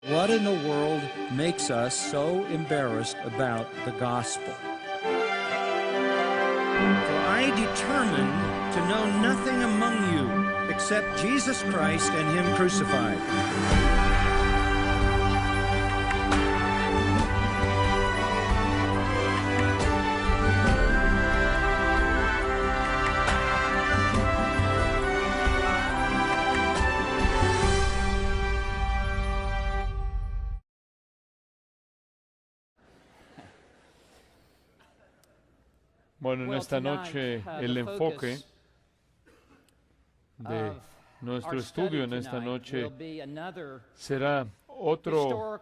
What in the world makes us so embarrassed about the gospel? For I determined to know nothing among you except Jesus Christ and Him crucified. Bueno, en esta noche el enfoque de nuestro estudio en esta noche será otra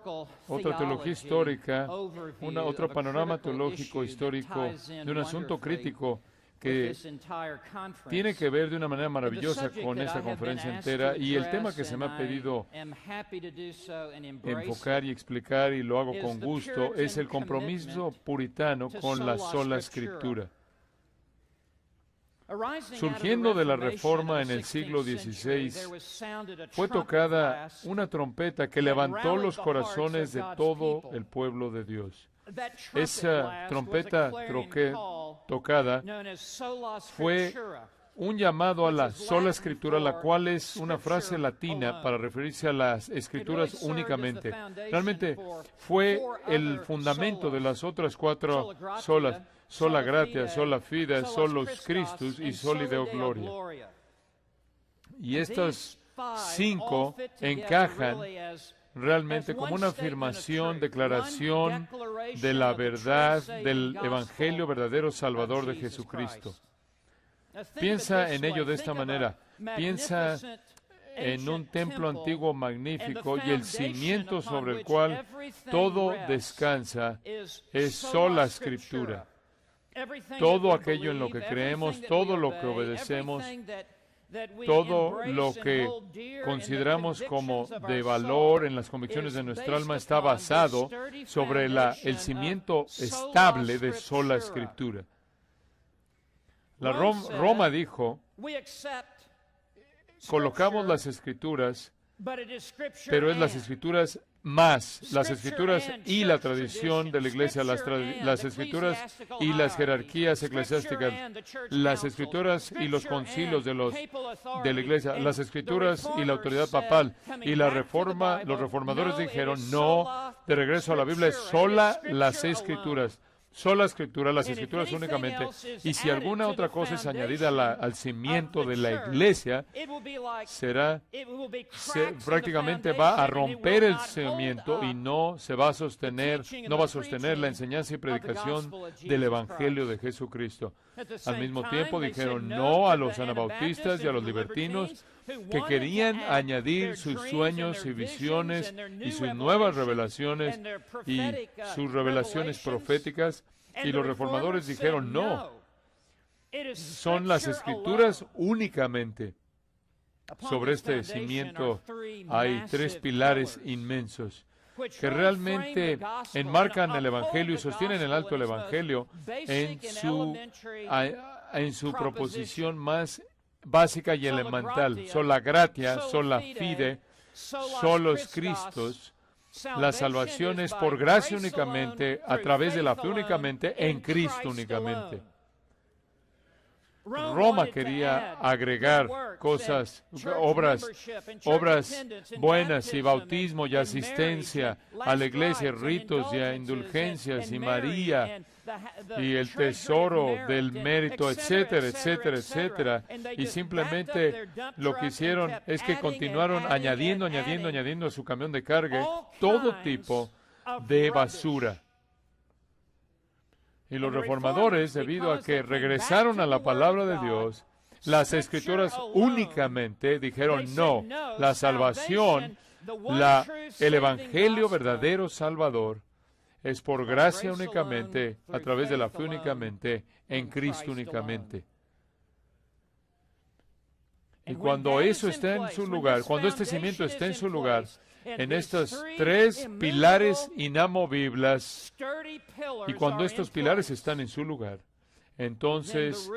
teología histórica, otro panorama teológico histórico de un asunto crítico que tiene que ver de una manera maravillosa con esta conferencia entera, y el tema que se me ha pedido enfocar y explicar, y lo hago con gusto, es el compromiso puritano con la sola Escritura. Surgiendo de la Reforma en el siglo XVI, fue tocada una trompeta que levantó los corazones de todo el pueblo de Dios. Esa trompeta tocada fue un llamado a la sola Escritura, la cual es una frase latina para referirse a las Escrituras únicamente. Realmente fue el fundamento de las otras cuatro solas: sola gratia, sola fide, solus Christus y soli Deo gloria. Y estas cinco encajan realmente como una afirmación, declaración de la verdad del Evangelio verdadero Salvador de Jesucristo. Piensa en ello de esta manera. Piensa en un templo antiguo magnífico, y el cimiento sobre el cual todo descansa es sola Escritura. Todo aquello en lo que creemos, todo lo que obedecemos, todo lo que consideramos como de valor en las convicciones de nuestra alma está basado sobre el cimiento estable de sola Escritura. La Roma dijo: colocamos las Escrituras, pero es las Escrituras más, las Escrituras y la tradición de la Iglesia, las Escrituras y las jerarquías eclesiásticas, las Escrituras y los concilios de la Iglesia, las Escrituras y la autoridad papal. Y los reformadores dijeron: no, de regreso a la Biblia, es sola las Escrituras. Sola Escritura, las Escrituras únicamente. Y si alguna otra cosa es añadida al cimiento de la Iglesia, prácticamente va a romper el cimiento y no va a sostener la enseñanza y predicación del Evangelio de Jesucristo. Al mismo tiempo dijeron no a los anabautistas y a los libertinos, que querían añadir sus sueños y visiones y sus nuevas revelaciones y sus revelaciones proféticas, y los reformadores dijeron no, son las Escrituras únicamente. Sobre este cimiento hay tres pilares inmensos que realmente enmarcan el Evangelio y sostienen el alto el Evangelio en su proposición más básica y elemental: sola gratia, sola fide, solos Christus. La salvación es por gracia únicamente, a través de la fe únicamente, en Cristo únicamente. Roma quería agregar obras buenas, y bautismo y asistencia a la iglesia, ritos y indulgencias, y María, y el tesoro del mérito, etcétera, etcétera, etcétera. Y simplemente lo que hicieron es que continuaron añadiendo a su camión de carga todo tipo de basura. Y los reformadores, debido a que regresaron a la palabra de Dios, las Escrituras únicamente, dijeron no, la salvación, el Evangelio verdadero Salvador, es por gracia únicamente, a través de la fe únicamente, en Cristo únicamente. Y cuando eso está en su lugar, cuando este cimiento está en su lugar, en estos tres pilares inamovibles, y cuando estos pilares están en su lugar, entonces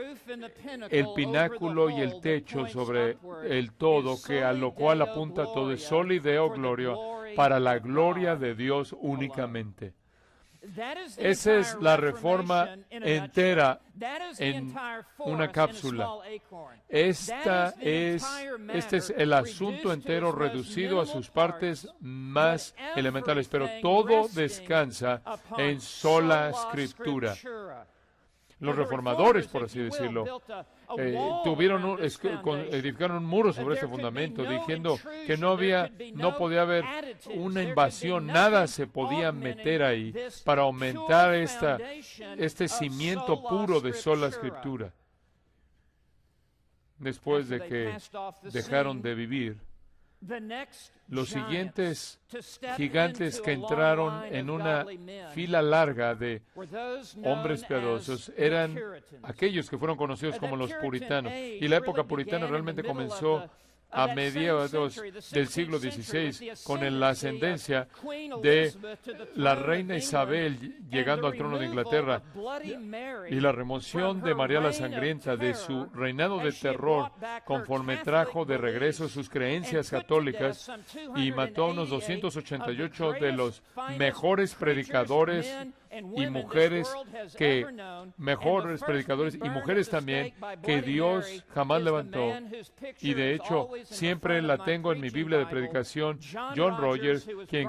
el pináculo y el techo sobre el todo, que a lo cual apunta todo, es soli Deo gloria, para la gloria de Dios únicamente. Esa es la reforma entera en una cápsula. Este es el asunto entero reducido a sus partes más elementales, pero todo descansa en sola Escritura. Los reformadores, por así decirlo, edificaron un muro sobre este fundamento, diciendo que no podía haber una invasión, nada se podía meter ahí para aumentar este cimiento puro de sola Escritura. Después de que dejaron de vivir, los siguientes gigantes que entraron en una fila larga de hombres piadosos eran aquellos que fueron conocidos como los puritanos. Y la época puritana realmente comenzó a mediados del siglo XVI con la ascendencia de la reina Isabel llegando al trono de Inglaterra y la remoción de María la Sangrienta de su reinado de terror, conforme trajo de regreso sus creencias católicas y mató a unos 288 de los mejores predicadores y mujeres también que Dios jamás levantó. Y de hecho, siempre la tengo en mi Biblia de predicación, John Rogers, quien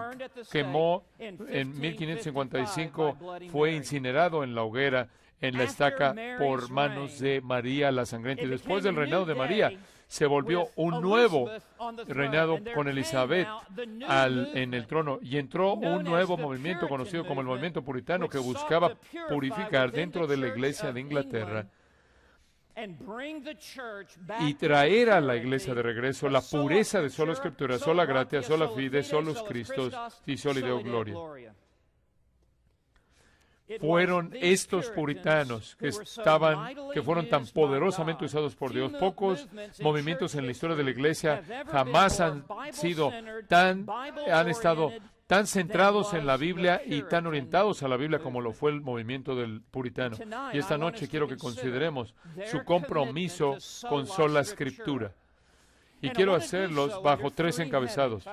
quemó en 1555, fue incinerado en la hoguera, en la estaca, por manos de María la Sangrienta. Y después del reinado de María, se volvió un nuevo reinado con Elizabeth en el trono, y entró un nuevo movimiento conocido como el movimiento puritano, que buscaba purificar dentro de la Iglesia de Inglaterra y traer a la Iglesia de regreso la pureza de sola Escritura, sola gratia, sola fide, solus Christus y soli Deo gloria. Fueron estos puritanos que fueron tan poderosamente usados por Dios. Pocos movimientos en la historia de la Iglesia jamás han estado tan centrados en la Biblia y tan orientados a la Biblia como lo fue el movimiento del puritano. Y esta noche quiero que consideremos su compromiso con sola Escritura. Y quiero hacerlos bajo tres encabezados.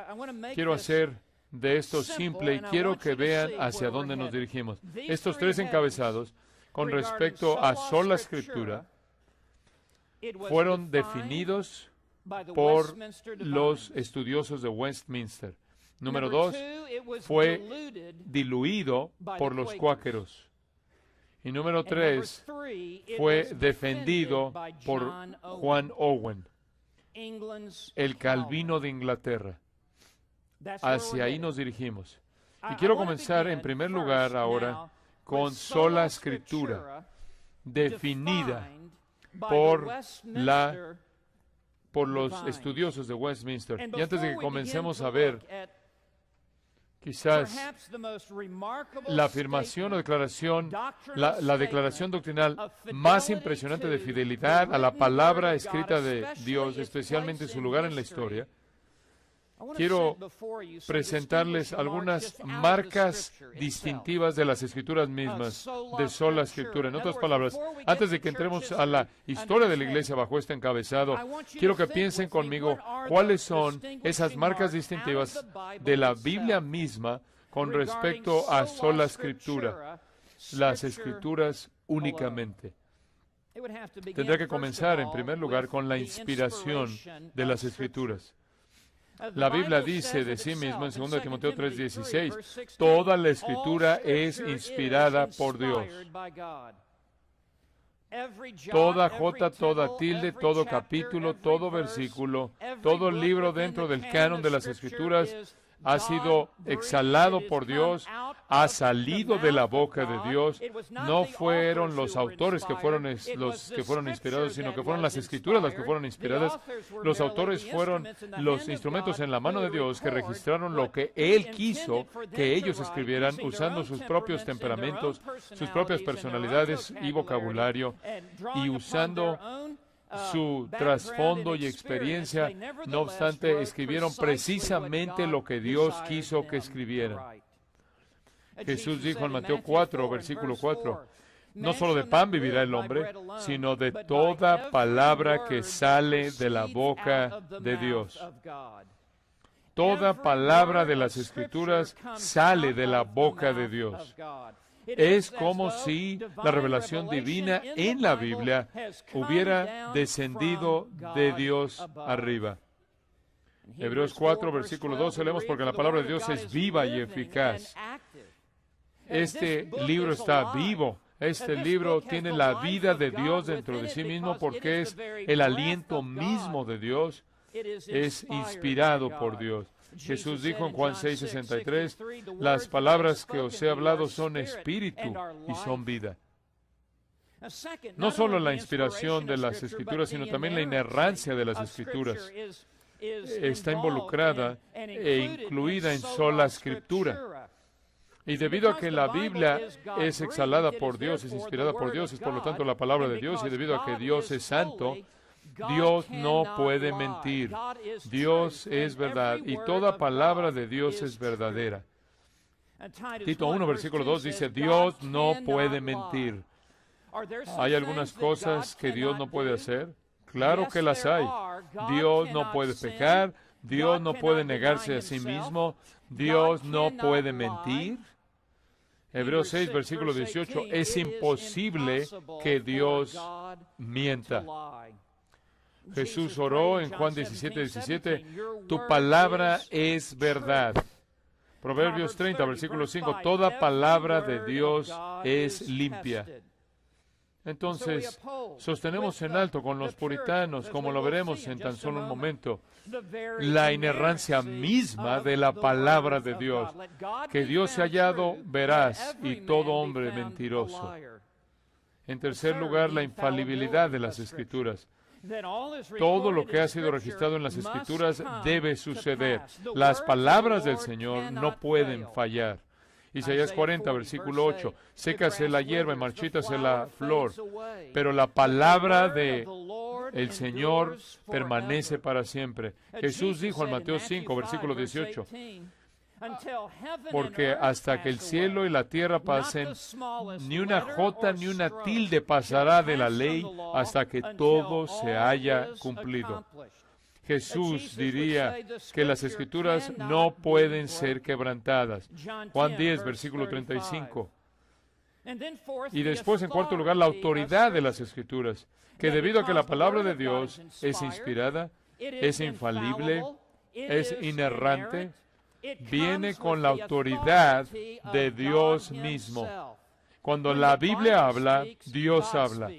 Quiero hacer de esto simple y quiero que vean hacia dónde nos dirigimos. Estos tres encabezados, con respecto a sola Escritura, fueron definidos por los estudiosos de Westminster. Número 2, fue diluido por los cuáqueros. Y número 3, fue defendido por Juan Owen, el Calvino de Inglaterra. Hacia ahí nos dirigimos. Y quiero comenzar en primer lugar ahora con sola Escritura, definida por los estudiosos de Westminster. Y antes de que comencemos a ver quizás la afirmación o declaración, la declaración doctrinal más impresionante de fidelidad a la palabra escrita de Dios, especialmente su lugar en la historia, quiero presentarles algunas marcas distintivas de las Escrituras mismas, de sola Escritura. En otras palabras, antes de que entremos a la historia de la Iglesia bajo este encabezado, quiero que piensen conmigo cuáles son esas marcas distintivas de la Biblia misma con respecto a sola Escritura, las Escrituras únicamente. Tendrá que comenzar, en primer lugar, con la inspiración de las Escrituras. La Biblia dice de sí misma en 2 Timoteo 3:16, toda la Escritura es inspirada por Dios. Toda jota, toda tilde, todo capítulo, todo versículo, todo libro dentro del canon de las Escrituras ha sido exhalado por Dios, ha salido de la boca de Dios. No fueron los autores los que fueron inspirados, sino que fueron las Escrituras las que fueron inspiradas. Los autores fueron los instrumentos en la mano de Dios que registraron lo que Él quiso que ellos escribieran, usando sus propios temperamentos, sus propias personalidades y vocabulario, y usando su trasfondo y experiencia. No obstante, escribieron precisamente lo que Dios quiso que escribieran. Jesús dijo en Mateo 4, versículo 4, no solo de pan vivirá el hombre, sino de toda palabra que sale de la boca de Dios. toda palabra de las Escrituras sale de la boca de Dios. Es como si la revelación divina en la Biblia hubiera descendido de Dios arriba. Hebreos 4, versículo 12, leemos, porque la palabra de Dios es viva y eficaz. Este libro está vivo. Este libro tiene la vida de Dios dentro de sí mismo porque es el aliento mismo de Dios. Es inspirado por Dios. Jesús dijo en Juan 6:63, las palabras que os he hablado son espíritu y son vida. No solo la inspiración de las Escrituras, sino también la inerrancia de las Escrituras está involucrada e incluida en sola Escritura. Y debido a que la Biblia es exhalada por Dios, es inspirada por Dios, es por lo tanto la palabra de Dios, y debido a que Dios es santo, Dios no puede mentir. Dios es verdad y toda palabra de Dios es verdadera. Tito 1, versículo 2 dice, Dios no puede mentir. ¿Hay algunas cosas que Dios no puede hacer? Claro que las hay. Dios no puede pecar, Dios no puede negarse a sí mismo, Dios no puede mentir. Hebreos 6, versículo 18, es imposible que Dios mienta. Jesús oró en Juan 17, tu palabra es verdad. Proverbios 30, versículo 5, toda palabra de Dios es limpia. Entonces, sostenemos en alto con los puritanos, como lo veremos en tan solo un momento, la inerrancia misma de la palabra de Dios, que Dios se ha hallado veraz y todo hombre mentiroso. En tercer lugar, la infalibilidad de las Escrituras. Todo lo que ha sido registrado en las Escrituras debe suceder. Las palabras del Señor no pueden fallar. Isaías 40, versículo 8, sécase la hierba y marchítase la flor, pero la palabra de el Señor permanece para siempre. Jesús dijo en Mateo 5, versículo 18, porque hasta que el cielo y la tierra pasen, ni una jota ni una tilde pasará de la ley hasta que todo se haya cumplido. Jesús diría que las Escrituras no pueden ser quebrantadas. Juan 10, versículo 35. Y después, en cuarto lugar, la autoridad de las Escrituras, que debido a que la palabra de Dios es inspirada, es infalible, es inerrante, viene con la autoridad de Dios mismo. Cuando la Biblia habla, Dios habla.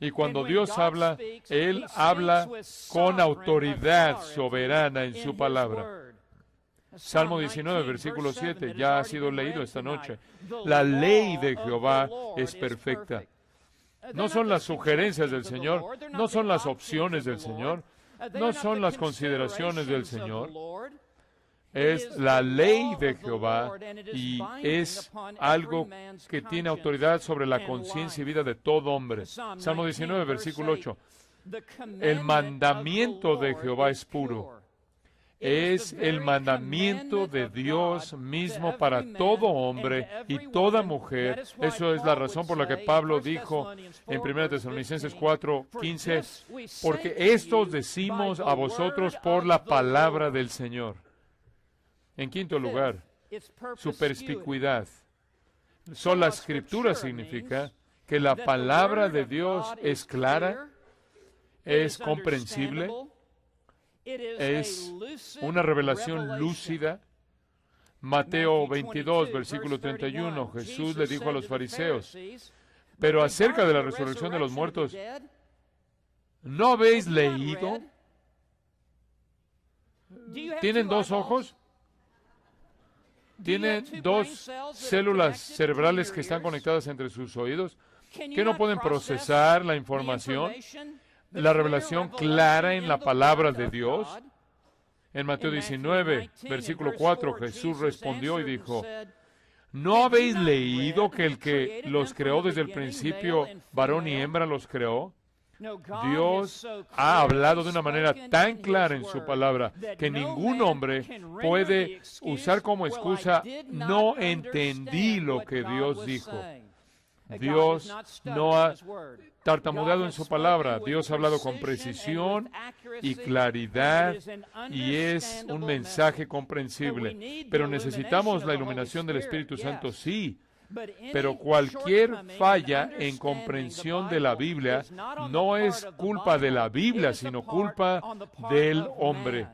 Y cuando Dios habla, Él habla con autoridad soberana en su palabra. Salmo 19, versículo 7, ya ha sido leído esta noche. La ley de Jehová es perfecta. No son las sugerencias del Señor, no son las opciones del Señor, no son las consideraciones del Señor. Es la ley de Jehová y es algo que tiene autoridad sobre la conciencia y vida de todo hombre. Salmo 19, versículo 8. El mandamiento de Jehová es puro. Es el mandamiento de Dios mismo para todo hombre y toda mujer. Eso es la razón por la que Pablo dijo en 1 Tesalonicenses 4, 15, porque esto os decimos a vosotros por la palabra del Señor. En quinto lugar, su perspicuidad. Sola Escritura significa que la palabra de Dios es clara, es comprensible, es una revelación lúcida. Mateo 22, versículo 31, Jesús le dijo a los fariseos, pero acerca de la resurrección de los muertos, ¿no habéis leído? ¿Tienen dos ojos? ¿Tienen dos células cerebrales que están conectadas entre sus oídos? ¿Que no pueden procesar la información? La revelación clara en la palabra de Dios. En Mateo 19, versículo 4, Jesús respondió y dijo, ¿no habéis leído que el que los creó desde el principio, varón y hembra los creó? Dios ha hablado de una manera tan clara en su palabra que ningún hombre puede usar como excusa, no entendí lo que Dios dijo. Dios no ha tartamudeado en su palabra. Dios ha hablado con precisión y claridad y es un mensaje comprensible. Pero necesitamos la iluminación del Espíritu Santo, sí. Pero cualquier falla en comprensión de la Biblia no es culpa de la Biblia, sino culpa del hombre.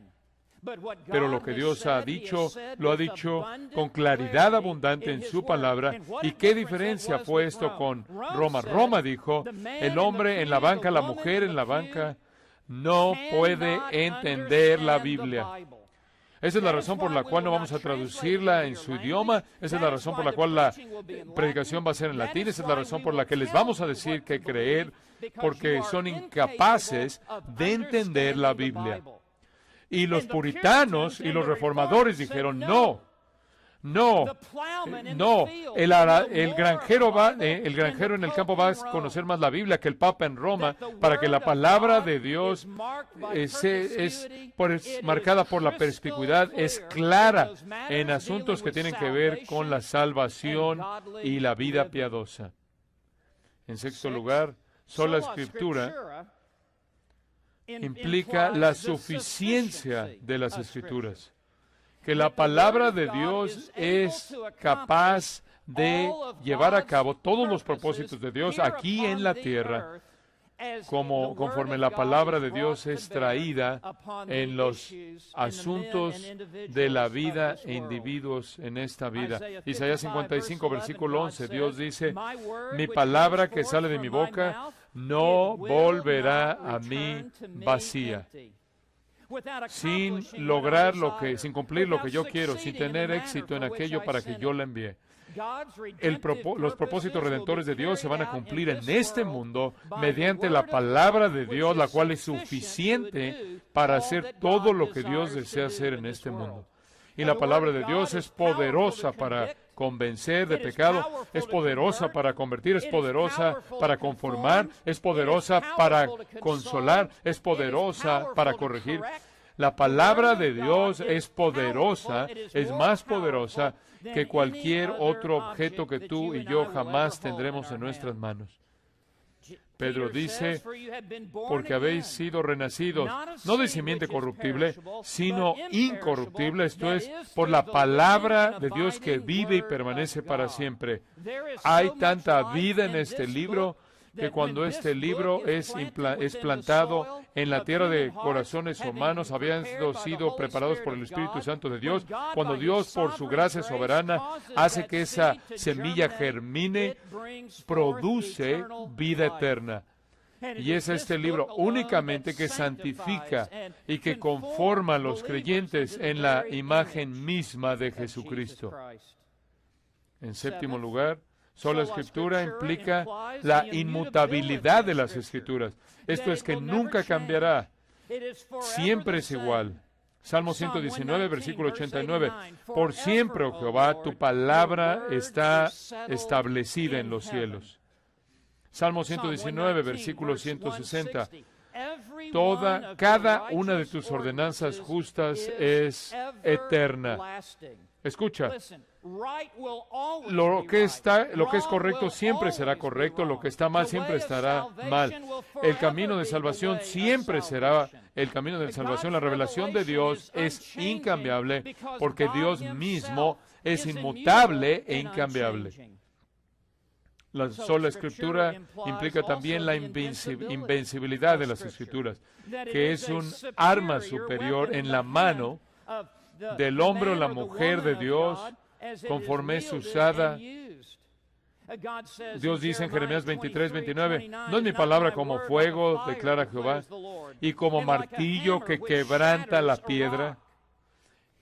Pero lo que Dios ha dicho, lo ha dicho con claridad abundante en su palabra. ¿Y qué diferencia fue esto con Roma? Roma dijo, el hombre en la banca, la mujer en la banca, no puede entender la Biblia. Esa es la razón por la cual no vamos a traducirla en su idioma. Esa es la razón por la cual la predicación va a ser en latín. Esa es la razón por la que les vamos a decir qué creer, porque son incapaces de entender la Biblia. Y los puritanos y los reformadores dijeron, no, el granjero en el campo va a conocer más la Biblia que el Papa en Roma, para que la palabra de Dios es marcada por la perspicuidad, es clara en asuntos que tienen que ver con la salvación y la vida piadosa. En sexto lugar, sola Escritura implica la suficiencia de las Escrituras, que la palabra de Dios es capaz de llevar a cabo todos los propósitos de Dios aquí en la tierra, conforme la palabra de Dios es traída en los asuntos de la vida e individuos en esta vida. Isaías 55, versículo 11, Dios dice, mi palabra que sale de mi boca no volverá a mí vacía, sin cumplir lo que yo quiero, sin tener éxito en aquello para que yo la envíe. Los propósitos redentores de Dios se van a cumplir en este mundo mediante la palabra de Dios, la cual es suficiente para hacer todo lo que Dios desea hacer en este mundo. Y la palabra de Dios es poderosa para convencer de pecado, es poderosa para convertir, es poderosa para conformar, es poderosa para consolar, es poderosa para corregir. La palabra de Dios es poderosa, es más poderosa que cualquier otro objeto que tú y yo jamás tendremos en nuestras manos. Pedro dice, porque habéis sido renacidos, no de simiente corruptible, sino incorruptible, esto es, por la palabra de Dios que vive y permanece para siempre. Hay tanta vida en este libro que cuando este libro es plantado en la tierra de corazones humanos, habiendo sido preparados por el Espíritu Santo de Dios, cuando Dios, por su gracia soberana, hace que esa semilla germine, produce vida eterna. Y es este libro únicamente que santifica y que conforma a los creyentes en la imagen misma de Jesucristo. En séptimo lugar, sola Escritura implica la inmutabilidad de las Escrituras. Esto es que nunca cambiará. Siempre es igual. Salmo 119, versículo 89. Por siempre, oh Jehová, tu palabra está establecida en los cielos. Salmo 119, versículo 160. Cada una de tus ordenanzas justas es eterna. Escucha, lo que es correcto siempre será correcto, lo que está mal siempre estará mal. El camino de salvación siempre será el camino de salvación. La revelación de Dios es incambiable porque Dios mismo es inmutable e incambiable. La sola Escritura implica también la invencibilidad de las Escrituras, que es un arma superior en la mano del hombre o la mujer de Dios, conforme es usada. Dios dice en Jeremías 23, 29, no es mi palabra como fuego, declara Jehová, y como martillo que quebranta la piedra.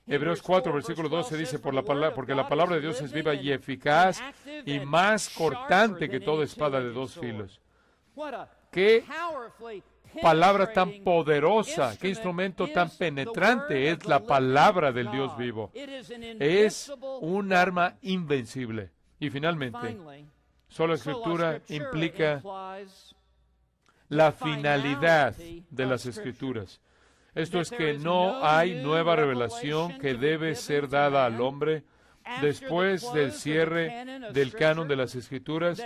Hebreos 4, versículo 12 dice, porque la palabra de Dios es viva y eficaz y más cortante que toda espada de dos filos. ¡Qué palabra tan poderosa! ¡Qué instrumento tan penetrante es la palabra del Dios vivo! Es un arma invencible. Y finalmente, sola Escritura implica la finalidad de las Escrituras. Esto es que no hay nueva revelación que debe ser dada al hombre después del cierre del canon de las Escrituras,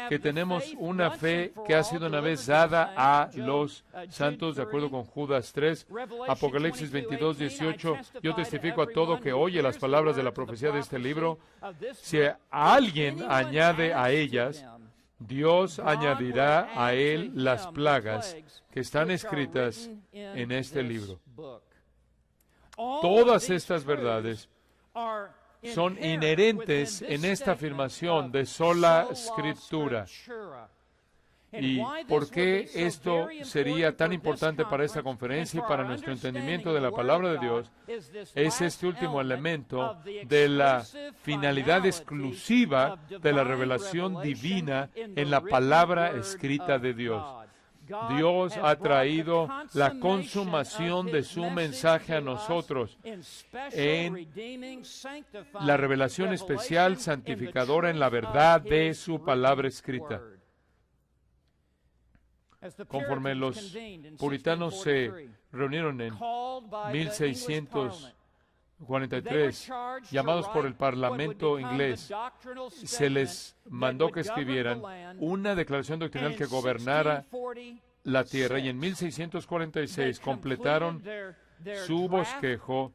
que tenemos una fe que ha sido una vez dada a los santos, de acuerdo con Judas 3, Apocalipsis 22, 18, yo testifico a todo que oye las palabras de la profecía de este libro. Si alguien añade a ellas, Dios añadirá a él las plagas que están escritas en este libro. Todas estas verdades son inherentes en esta afirmación de sola Escritura. ¿Y por qué esto sería tan importante para esta conferencia y para nuestro entendimiento de la palabra de Dios? Es este último elemento de la finalidad exclusiva de la revelación divina en la palabra escrita de Dios. Dios ha traído la consumación de su mensaje a nosotros en la revelación especial santificadora en la verdad de su palabra escrita. Conforme los puritanos se reunieron en 1643, llamados por el Parlamento inglés, se les mandó que escribieran una declaración doctrinal que gobernara la tierra, y en 1646 completaron su bosquejo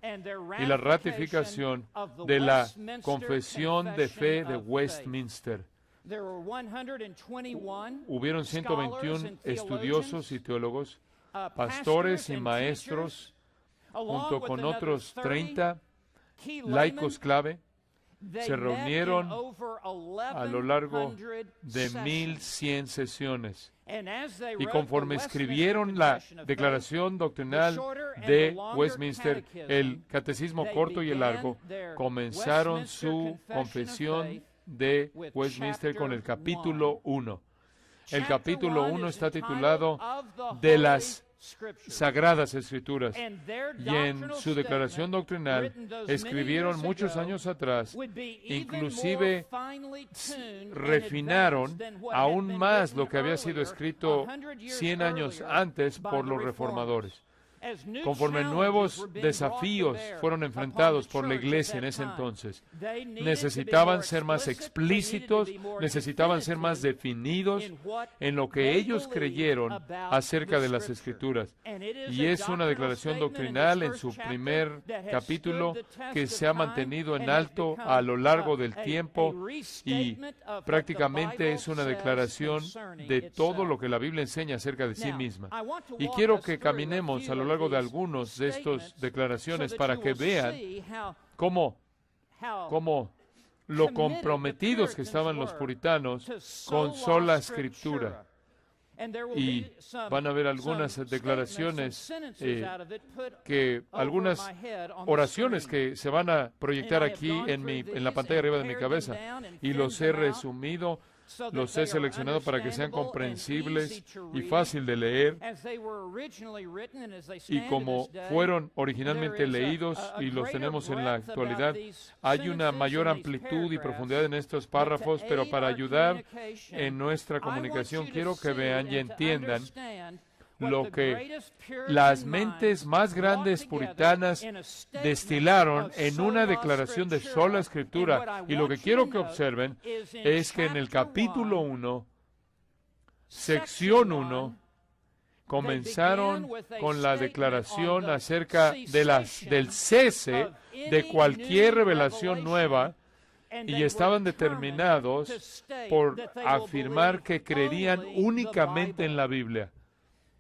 y la ratificación de la Confesión de Fe de Westminster. Hubieron 121 estudiosos y teólogos, pastores y maestros, junto con otros 30 laicos clave. Se reunieron a lo largo de 1100 sesiones. Y conforme escribieron la declaración doctrinal de Westminster, el catecismo corto y el largo, comenzaron su confesión de Westminster con el capítulo 1. El capítulo 1 está titulado de las Sagradas Escrituras, y en su declaración doctrinal escribieron muchos años atrás, inclusive refinaron aún más lo que había sido escrito 100 años antes por los reformadores. Conforme nuevos desafíos fueron enfrentados por la iglesia en ese entonces, necesitaban ser más explícitos, necesitaban ser más definidos en lo que ellos creyeron acerca de las Escrituras. Y es una declaración doctrinal en su primer capítulo que se ha mantenido en alto a lo largo del tiempo, y prácticamente es una declaración de todo lo que la Biblia enseña acerca de sí misma. Y quiero que caminemos a lo largo de algunos de estas declaraciones para que vean cómo lo comprometidos que estaban los puritanos con sola Escritura. Y van a haber algunas declaraciones, algunas oraciones que se van a proyectar aquí en la pantalla arriba de mi cabeza, y los he resumido, los he seleccionado para que sean comprensibles y fácil de leer, y como fueron originalmente leídos y los tenemos en la actualidad. Hay una mayor amplitud y profundidad en estos párrafos, pero para ayudar en nuestra comunicación quiero que vean y entiendan lo que las mentes más grandes puritanas destilaron en una declaración de sola Escritura. Y lo que quiero que observen es que en el capítulo 1, sección 1, comenzaron con la declaración acerca del cese de cualquier revelación nueva, y estaban determinados por afirmar que creerían únicamente en la Biblia.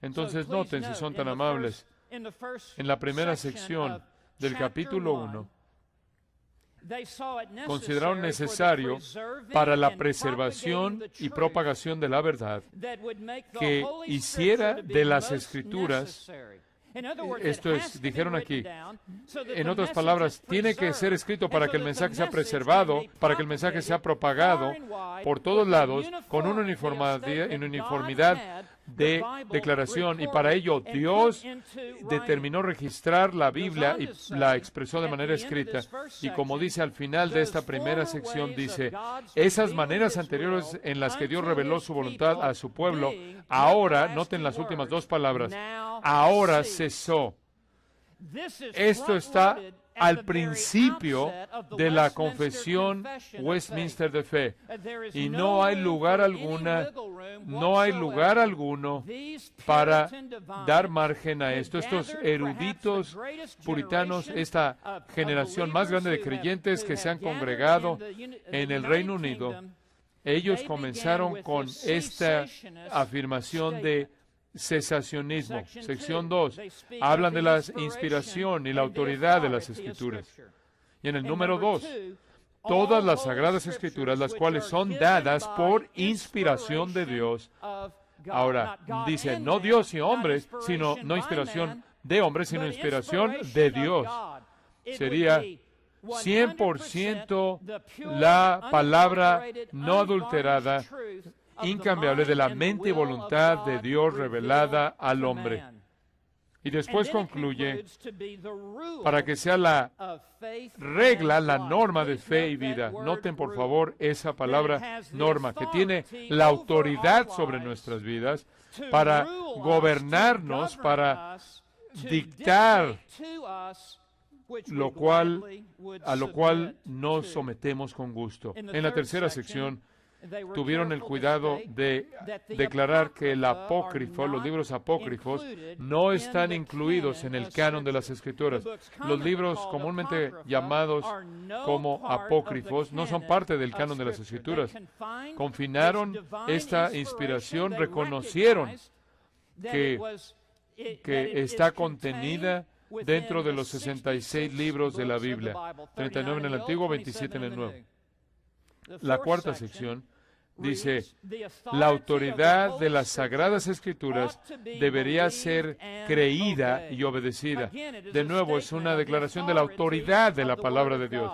Entonces noten, si son tan amables, en la primera sección del capítulo 1, consideraron necesario para la preservación y propagación de la verdad que hiciera de las Escrituras, esto es, dijeron aquí, en otras palabras, tiene que ser escrito para que el mensaje sea preservado, para que el mensaje sea propagado por todos lados, con una uniformidad de declaración, y para ello Dios determinó registrar la Biblia y la expresó de manera escrita. Y como dice al final de esta primera sección, dice, esas maneras anteriores en las que Dios reveló su voluntad a su pueblo, ahora, noten las últimas dos palabras, ahora cesó. Esto está al principio de la confesión Westminster de fe. Y no hay lugar alguno para dar margen a esto. Estos eruditos puritanos, esta generación más grande de creyentes que se han congregado en el Reino Unido, ellos comenzaron con esta afirmación de cesacionismo. Sección 2. Hablan de la inspiración y la autoridad de las Escrituras. Y en el número 2, todas las Sagradas Escrituras, las cuales son dadas por inspiración de Dios. Ahora, dice, no Dios y hombres, sino, no inspiración de hombres, sino inspiración de Dios. Sería 100% la palabra no adulterada, incambiable de la mente y voluntad de Dios revelada al hombre. Y después concluye, para que sea la regla, la norma de fe y vida. Noten, por favor, esa palabra norma, que tiene la autoridad sobre nuestras vidas para gobernarnos, para dictar a lo cual nos sometemos con gusto. En la tercera sección, tuvieron el cuidado de declarar que el apócrifo, los libros apócrifos, no están incluidos en el canon de las Escrituras. Los libros comúnmente llamados como apócrifos no son parte del canon de las Escrituras. Confinaron esta inspiración, reconocieron que está contenida dentro de los 66 libros de la Biblia, 39 en el Antiguo, 27 en el Nuevo. La cuarta sección dice, la autoridad de las Sagradas Escrituras debería ser creída y obedecida. De nuevo, es una declaración de la autoridad de la palabra de Dios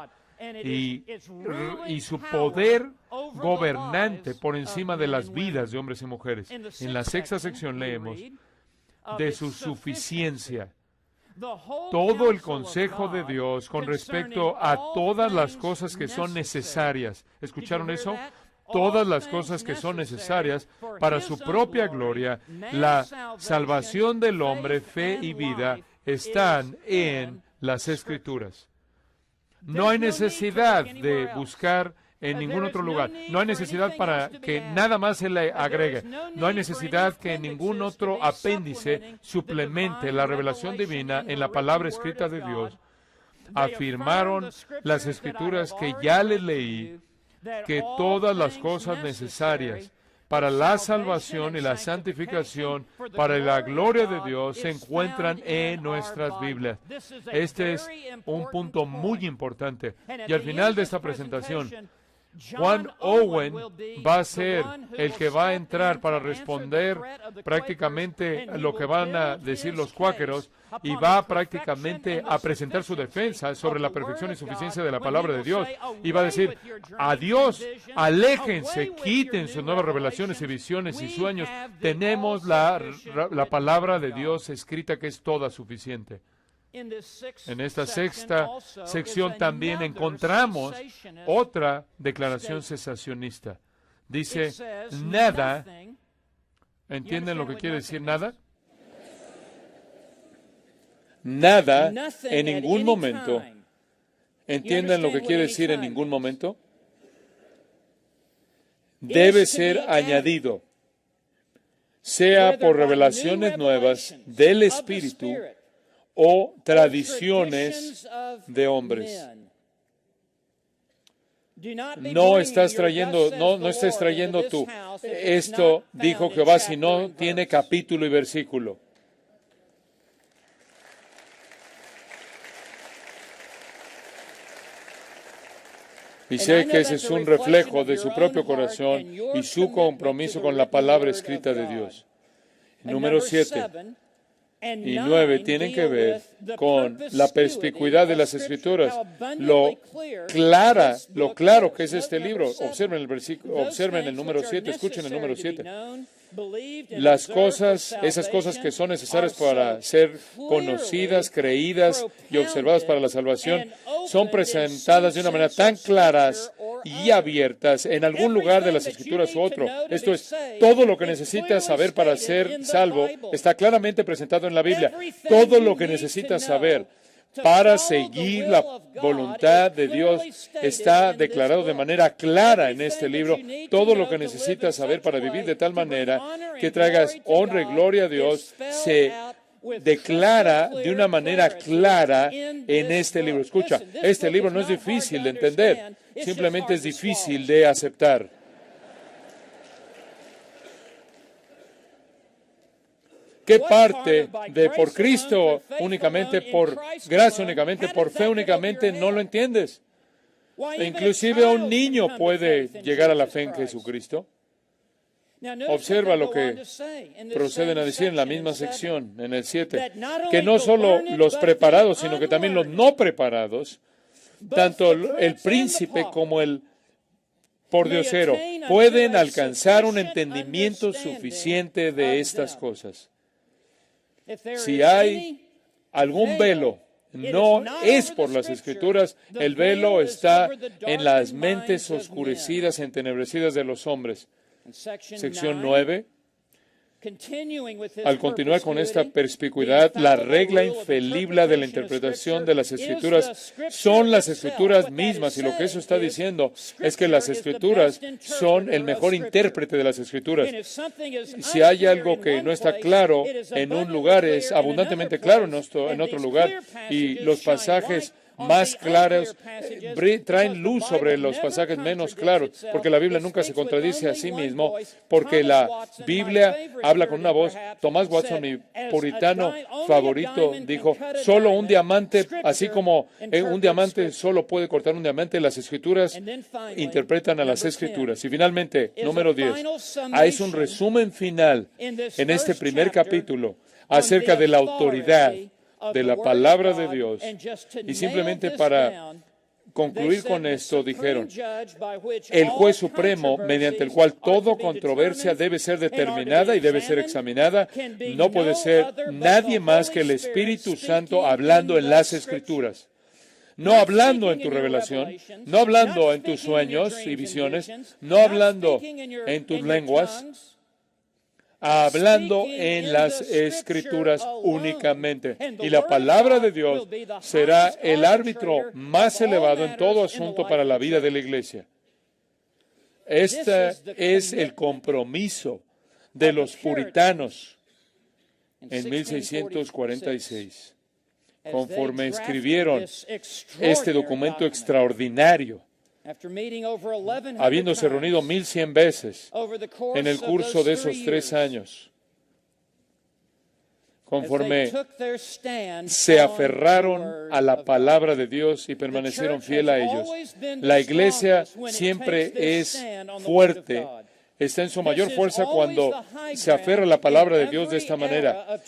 y su poder gobernante por encima de las vidas de hombres y mujeres. En la sexta sección leemos de su suficiencia. Todo el consejo de Dios con respecto a todas las cosas que son necesarias. ¿Escucharon eso? Todas las cosas que son necesarias para su propia gloria, la salvación del hombre, fe y vida, están en las Escrituras. No hay necesidad de buscar en ningún otro lugar. No hay necesidad para que nada más se le agregue. No hay necesidad que ningún otro apéndice suplemente la revelación divina en la palabra escrita de Dios. Afirmaron las Escrituras que ya les leí, que todas las cosas necesarias para la salvación y la santificación, para la gloria de Dios, se encuentran en nuestras Biblias. Este es un punto muy importante. Y al final de esta presentación, John Owen va a ser el que va a entrar para responder prácticamente lo que van a decir los cuáqueros y va prácticamente a presentar su defensa sobre la perfección y suficiencia de la palabra de Dios. Y va a decir, adiós, aléjense, quiten sus nuevas revelaciones y visiones y sueños. Tenemos la palabra de Dios escrita que es toda suficiente. En esta sexta sección también encontramos otra declaración cesacionista. Dice, nada. ¿Entienden lo que quiere decir nada? Nada en ningún momento. ¿Entienden lo que quiere decir en ningún momento? Debe ser añadido, sea por revelaciones nuevas del Espíritu o tradiciones de hombres. No estás trayendo, no estés trayendo tú. Esto dijo Jehová, si no tiene capítulo y versículo. Y sé que ese es un reflejo de su propio corazón y su compromiso con la palabra escrita de Dios. Número 7 y 9 tienen que ver con la perspicuidad de las Escrituras, lo claro que es este libro. Observen el versículo, observen el número 7, escuchen el número 7. Las cosas, esas cosas que son necesarias para ser conocidas, creídas y observadas para la salvación, son presentadas de una manera tan claras y abiertas en algún lugar de las Escrituras u otro. Esto es, todo lo que necesitas saber para ser salvo está claramente presentado en la Biblia. Todo lo que necesitas saber para seguir la voluntad de Dios. Está declarado de manera clara en este libro todo lo que necesitas saber para vivir de tal manera que traigas honra y gloria a Dios. Se declara de una manera clara en este libro. Escucha, este libro no es difícil de entender, simplemente es difícil de aceptar. ¿Qué parte de por Cristo únicamente, por gracia únicamente, por fe únicamente, no lo entiendes? E inclusive un niño puede llegar a la fe en Jesucristo. Observa lo que proceden a decir en la misma sección, en el 7, que no solo los preparados, sino que también los no preparados, tanto el príncipe como el pordiosero, pueden alcanzar un entendimiento suficiente de estas cosas. Si hay algún velo, no es por las Escrituras, el velo está en las mentes oscurecidas, entenebrecidas de los hombres. Sección 9. Al continuar con esta perspicuidad, la regla infalible de la interpretación de las Escrituras son las Escrituras mismas, y lo que eso está diciendo es que las Escrituras son el mejor intérprete de las Escrituras. Si hay algo que no está claro en un lugar, es abundantemente claro en otro lugar, y los pasajes más claros traen luz sobre los pasajes menos claros, porque la Biblia nunca se contradice a sí mismo, porque la Biblia habla con una voz. Thomas Watson, mi puritano favorito, dijo, solo un diamante, así como un diamante solo puede cortar un diamante, las Escrituras interpretan a las Escrituras. Y finalmente, número 10, es un resumen final en este primer capítulo acerca de la autoridad de la palabra de Dios. Y simplemente para concluir con esto, dijeron, el juez supremo mediante el cual toda controversia debe ser determinada y debe ser examinada, no puede ser nadie más que el Espíritu Santo hablando en las Escrituras. No hablando en tu revelación, no hablando en tus sueños y visiones, no hablando en tus lenguas, hablando en las Escrituras únicamente. Y la palabra de Dios será el árbitro más elevado en todo asunto para la vida de la Iglesia. Este es el compromiso de los puritanos en 1646, conforme escribieron este documento extraordinario, habiéndose reunido 1,100 veces en el curso de esos 3 años, conforme se aferraron a la palabra de Dios y permanecieron fieles a ellos. La Iglesia siempre es fuerte, está en su mayor fuerza cuando se aferra a la palabra de Dios de esta manera.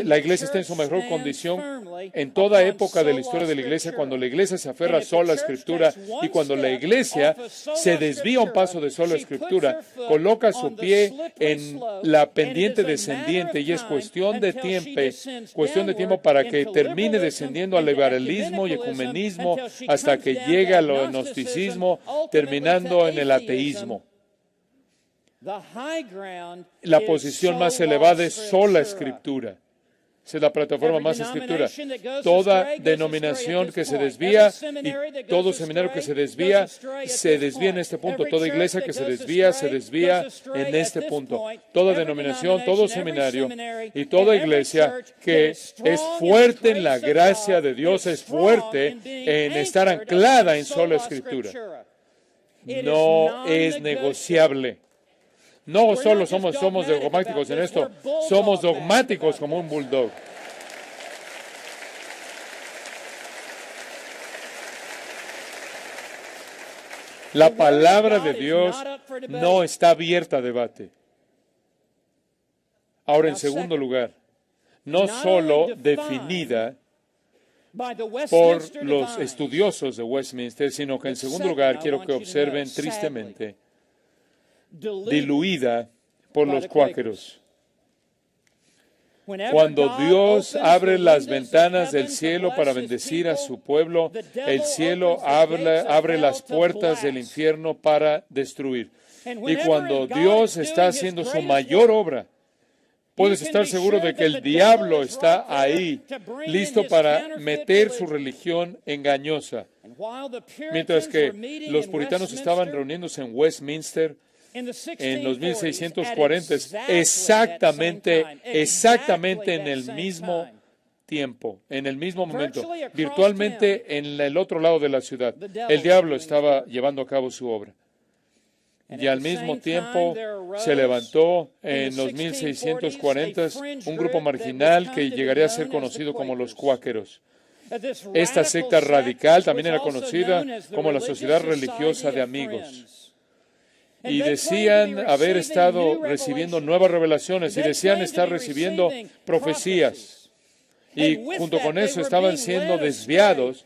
La Iglesia está en su mejor condición en toda época de la historia de la Iglesia, cuando la Iglesia se aferra sola a la Escritura, y cuando la Iglesia se desvía un paso de sola Escritura, coloca su pie en la pendiente descendiente, y es cuestión de tiempo para que termine descendiendo al liberalismo y ecumenismo hasta que llegue al gnosticismo, terminando en el ateísmo. La posición más elevada es sola Escritura. Esa es la plataforma más Escritura. Toda denominación que se desvía y todo seminario que se desvía en este punto. Toda iglesia que se desvía en este punto. Toda denominación, todo seminario y toda iglesia que es fuerte en la gracia de Dios, es fuerte en estar anclada en sola Escritura. No es negociable. No solo somos dogmáticos en esto, somos dogmáticos como un bulldog. La palabra de Dios no está abierta a debate. Ahora, en segundo lugar, no solo definida por los estudiosos de Westminster, sino que en segundo lugar quiero que observen tristemente, diluida por los cuáqueros. Cuando Dios abre las ventanas del cielo para bendecir a su pueblo, el cielo abre las puertas del infierno para destruir. Y cuando Dios está haciendo su mayor obra puedes estar seguro de que el diablo está ahí, listo para meter su religión engañosa. Mientras que los puritanos estaban reuniéndose en Westminster en los 1640, exactamente en el mismo tiempo, en el mismo momento, virtualmente en el otro lado de la ciudad, el diablo estaba llevando a cabo su obra. Y al mismo tiempo se levantó en los 1640 un grupo marginal que llegaría a ser conocido como los cuáqueros. Esta secta radical también era conocida como la Sociedad Religiosa de Amigos. Y decían haber estado recibiendo nuevas revelaciones y decían estar recibiendo profecías. Y junto con eso estaban siendo desviados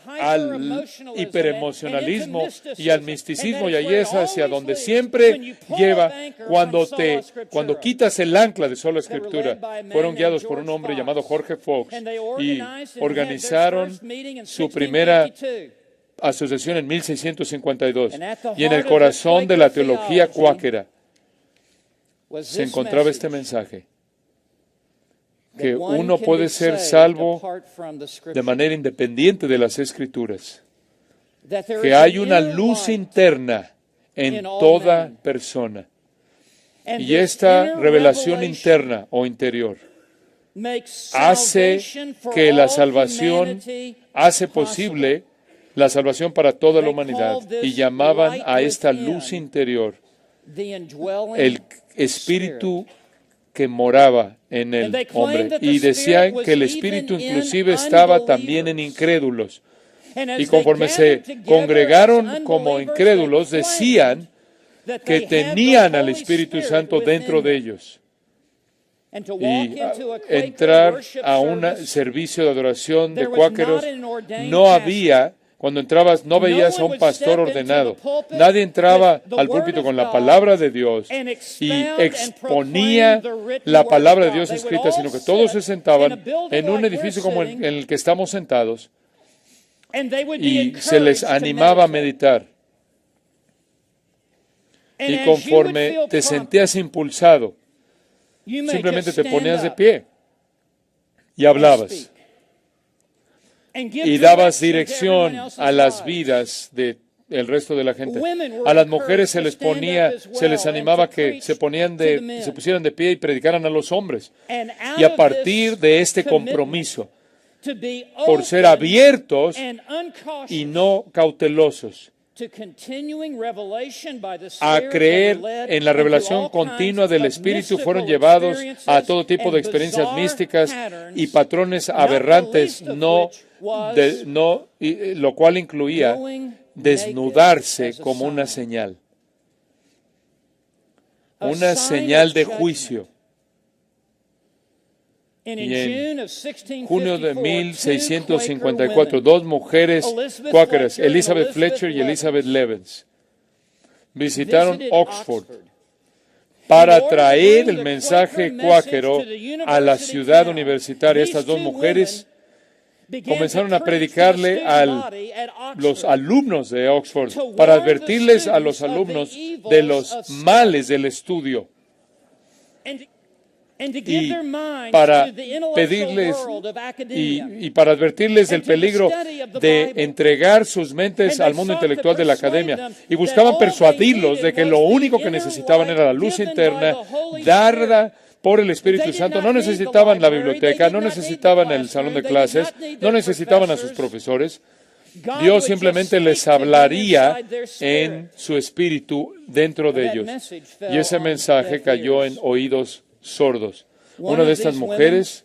al hiperemocionalismo y al misticismo, y ahí es hacia donde siempre lleva cuando quitas el ancla de sola escritura. Fueron guiados por un hombre llamado Jorge Fox y organizaron su primera asociación en 1652. Y en el corazón de la teología cuáquera se encontraba este mensaje: que uno puede ser salvo de manera independiente de las Escrituras, que hay una luz interna en toda persona, y esta revelación interna o interior hace que la salvación, hace posible la salvación para toda la humanidad, y llamaban a esta luz interior el Espíritu que moraba en el hombre, y decían que el Espíritu inclusive estaba también en incrédulos. Y conforme se congregaron como incrédulos, decían que tenían al Espíritu Santo dentro de ellos. Y entrar a un servicio de adoración de cuáqueros, no había... Cuando entrabas, no veías a un pastor ordenado. Nadie entraba al púlpito con la palabra de Dios y exponía la palabra de Dios escrita, sino que todos se sentaban en un edificio como en el que estamos sentados y se les animaba a meditar. Y conforme te sentías impulsado, simplemente te ponías de pie y hablabas. Y dabas dirección a las vidas del resto de la gente. A las mujeres se les animaba que se pusieran de pie y predicaran a los hombres. Y a partir de este compromiso, por ser abiertos y no cautelosos, a creer en la revelación continua del Espíritu, fueron llevados a todo tipo de experiencias místicas y patrones aberrantes, lo cual incluía desnudarse como una señal de juicio. Y en junio de 1654, dos mujeres cuáqueras, Elizabeth Fletcher y Elizabeth Levens, visitaron Oxford para traer el mensaje cuáquero a la ciudad universitaria. Estas dos mujeres comenzaron a predicarle a los alumnos de Oxford para advertirles a los alumnos de los males del estudio y para pedirles y para advertirles del peligro de entregar sus mentes al mundo intelectual de la academia, y buscaban persuadirlos de que lo único que necesitaban era la luz interna dada por el Espíritu Santo. No necesitaban la biblioteca, no necesitaban el salón de clases, no necesitaban a sus profesores. Dios simplemente les hablaría en su espíritu dentro de ellos. Y ese mensaje cayó en oídos sordos. Una de estas mujeres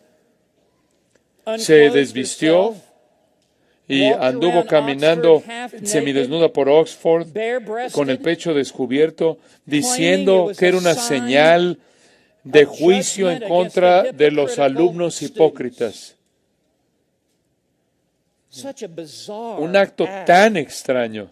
se desvistió y anduvo caminando semidesnuda por Oxford con el pecho descubierto, diciendo que era una señal de juicio en contra de los alumnos hipócritas. Un acto tan extraño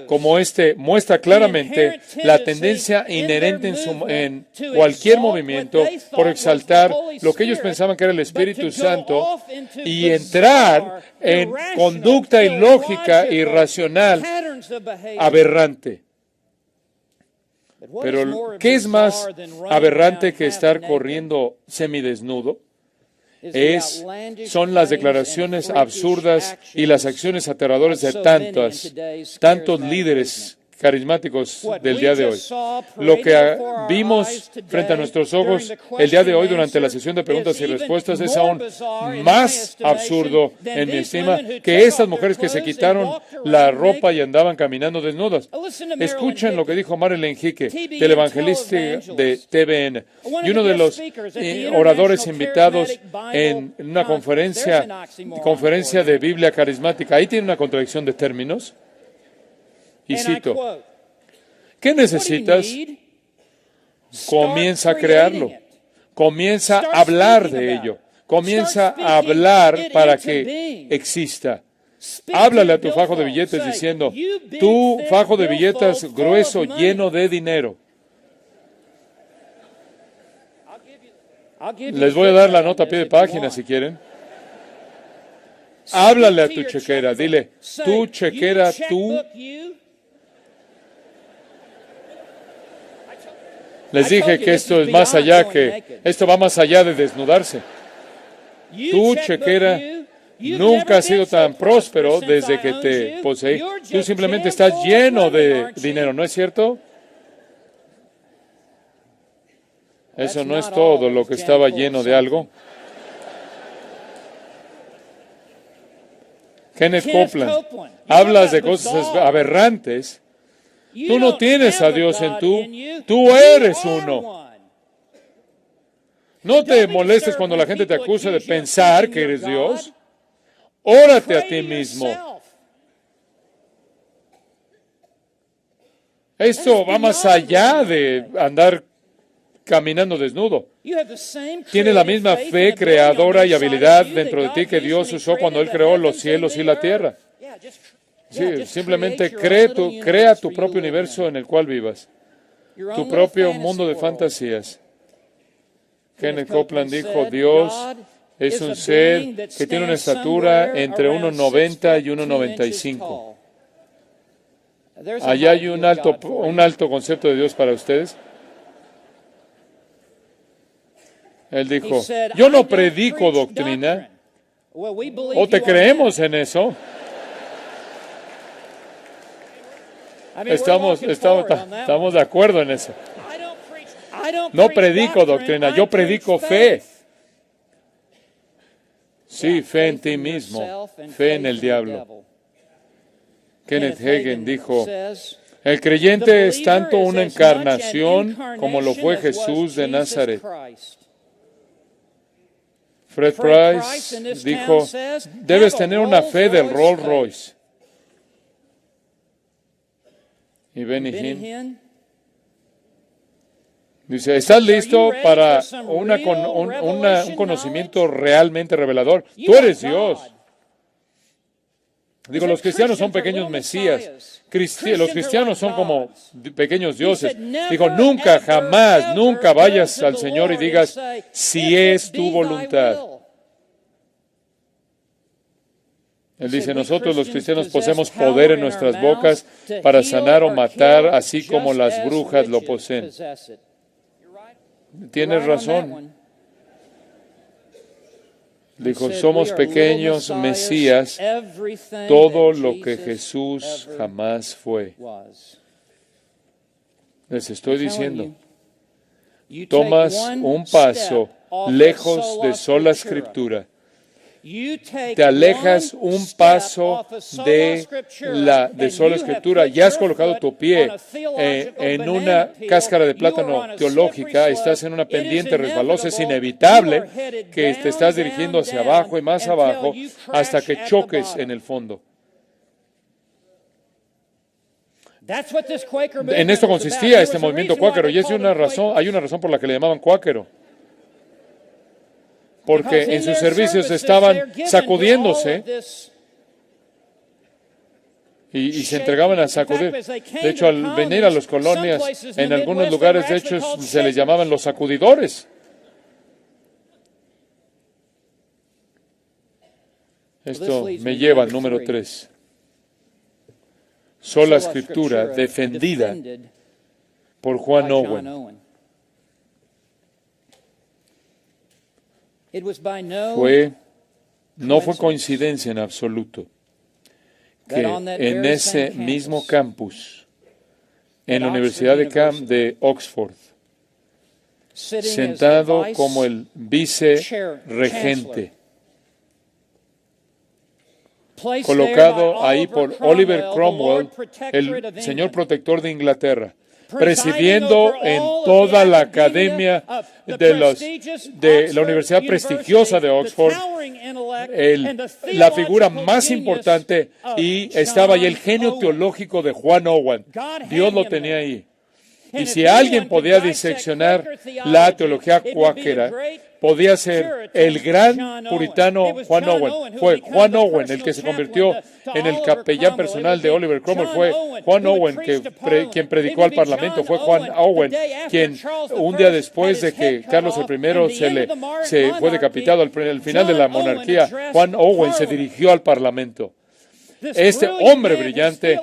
como este muestra claramente la tendencia inherente en cualquier movimiento por exaltar lo que ellos pensaban que era el Espíritu Santo y entrar en conducta ilógica e irracional aberrante. Pero, ¿qué es más aberrante que estar corriendo semidesnudo? Son las declaraciones absurdas y las acciones aterradoras de tantos líderes carismáticos del día de hoy. Lo que vimos frente a nuestros ojos el día de hoy durante la sesión de preguntas y respuestas es aún más absurdo, en mi estima, que estas mujeres que se quitaron la ropa y andaban caminando desnudas. Escuchen lo que dijo Marilyn Hickey, del evangelista de TVN, y uno de los oradores invitados en una conferencia de Biblia carismática. Ahí tiene una contradicción de términos. Y cito, ¿qué necesitas? Comienza a crearlo. Comienza a hablar de ello. Comienza a hablar para que exista. Háblale a tu fajo de billetes diciendo, tu fajo de billetes grueso, lleno de dinero. Les voy a dar la nota a pie de página si quieren. Háblale a tu chequera. Dile, tu chequera, tú. Les dije que esto es más allá esto va más allá de desnudarse. Tu chequera nunca ha sido tan próspero desde que te poseí. Tú simplemente estás lleno de dinero, ¿no es cierto? Eso no es todo lo que estaba lleno de algo. Kenneth Copeland, hablas de cosas aberrantes. Tú no tienes a Dios en tú eres uno. No te molestes cuando la gente te acusa de pensar que eres Dios. Órate a ti mismo. Esto va más allá de andar caminando desnudo. Tienes la misma fe creadora y habilidad dentro de ti que Dios usó cuando Él creó los cielos y la tierra. Sí, simplemente crea tu propio universo en el cual vivas, tu propio mundo de fantasías. Kenneth Copeland dijo, Dios es un ser que tiene una estatura entre 1,90 y 1,95. Allá hay un alto concepto de Dios para ustedes. Él dijo, yo no predico doctrina. ¿O te creemos en eso? Estamos de acuerdo en eso. No predico doctrina, yo predico fe. Sí, fe en ti mismo, fe en el diablo. Kenneth Hagin dijo, el creyente es tanto una encarnación como lo fue Jesús de Nazaret. Fred Price dijo, debes tener una fe del Rolls Royce. Y Benny Hinn dice, ¿estás listo para un conocimiento realmente revelador? Tú eres Dios. Digo, los cristianos son pequeños mesías. Los cristianos son como pequeños dioses. Digo, nunca, jamás, nunca vayas al Señor y digas, si es tu voluntad. Él dice, nosotros los cristianos poseemos poder en nuestras bocas para sanar o matar, así como las brujas lo poseen. Tienes razón. Dijo, somos pequeños mesías, todo lo que Jesús jamás fue. Les estoy diciendo, tomas un paso lejos de sola Escritura. Te alejas un paso de sola Escritura y has colocado tu pie en una cáscara de plátano teológica, estás en una pendiente resbalosa, es inevitable que te estás dirigiendo hacia abajo y más abajo hasta que choques en el fondo. En esto consistía este movimiento cuáquero y hay una razón por la que le llamaban cuáquero. Porque en sus servicios estaban sacudiéndose y se entregaban a sacudir. De hecho, al venir a las colonias, en algunos lugares, de hecho, se les llamaban los sacudidores. Esto me lleva al número 3. Sola Escritura defendida por Juan Owen. No fue coincidencia en absoluto que en ese mismo campus, en la Universidad de Oxford, sentado como el vicerregente, colocado ahí por Oliver Cromwell, el señor protector de Inglaterra, presidiendo en toda la academia de la Universidad prestigiosa de Oxford, la figura más importante, y estaba ahí el genio teológico de Juan Owen. Dios lo tenía ahí. Y si alguien podía diseccionar la teología cuáquera, podía ser el gran puritano Juan Owen. Fue Juan Owen el que se convirtió en el capellán personal de Oliver Cromwell. Fue Juan Owen quien predicó al Parlamento. Fue Juan Owen quien, un día después de que Carlos I se fue decapitado al final de la monarquía, Juan Owen se dirigió al Parlamento. Este hombre brillante,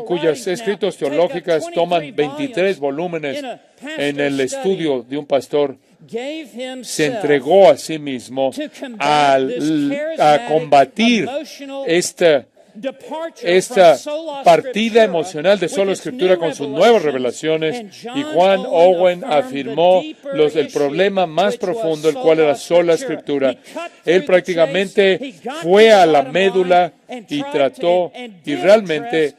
cuyos escritos teológicos toman 23 volúmenes en el estudio de un pastor, se entregó a sí mismo a combatir esta partida emocional de sola Escritura con sus nuevas revelaciones, y Juan Owen afirmó el problema más profundo, el cual era sola Escritura. Él prácticamente fue a la médula y trató y realmente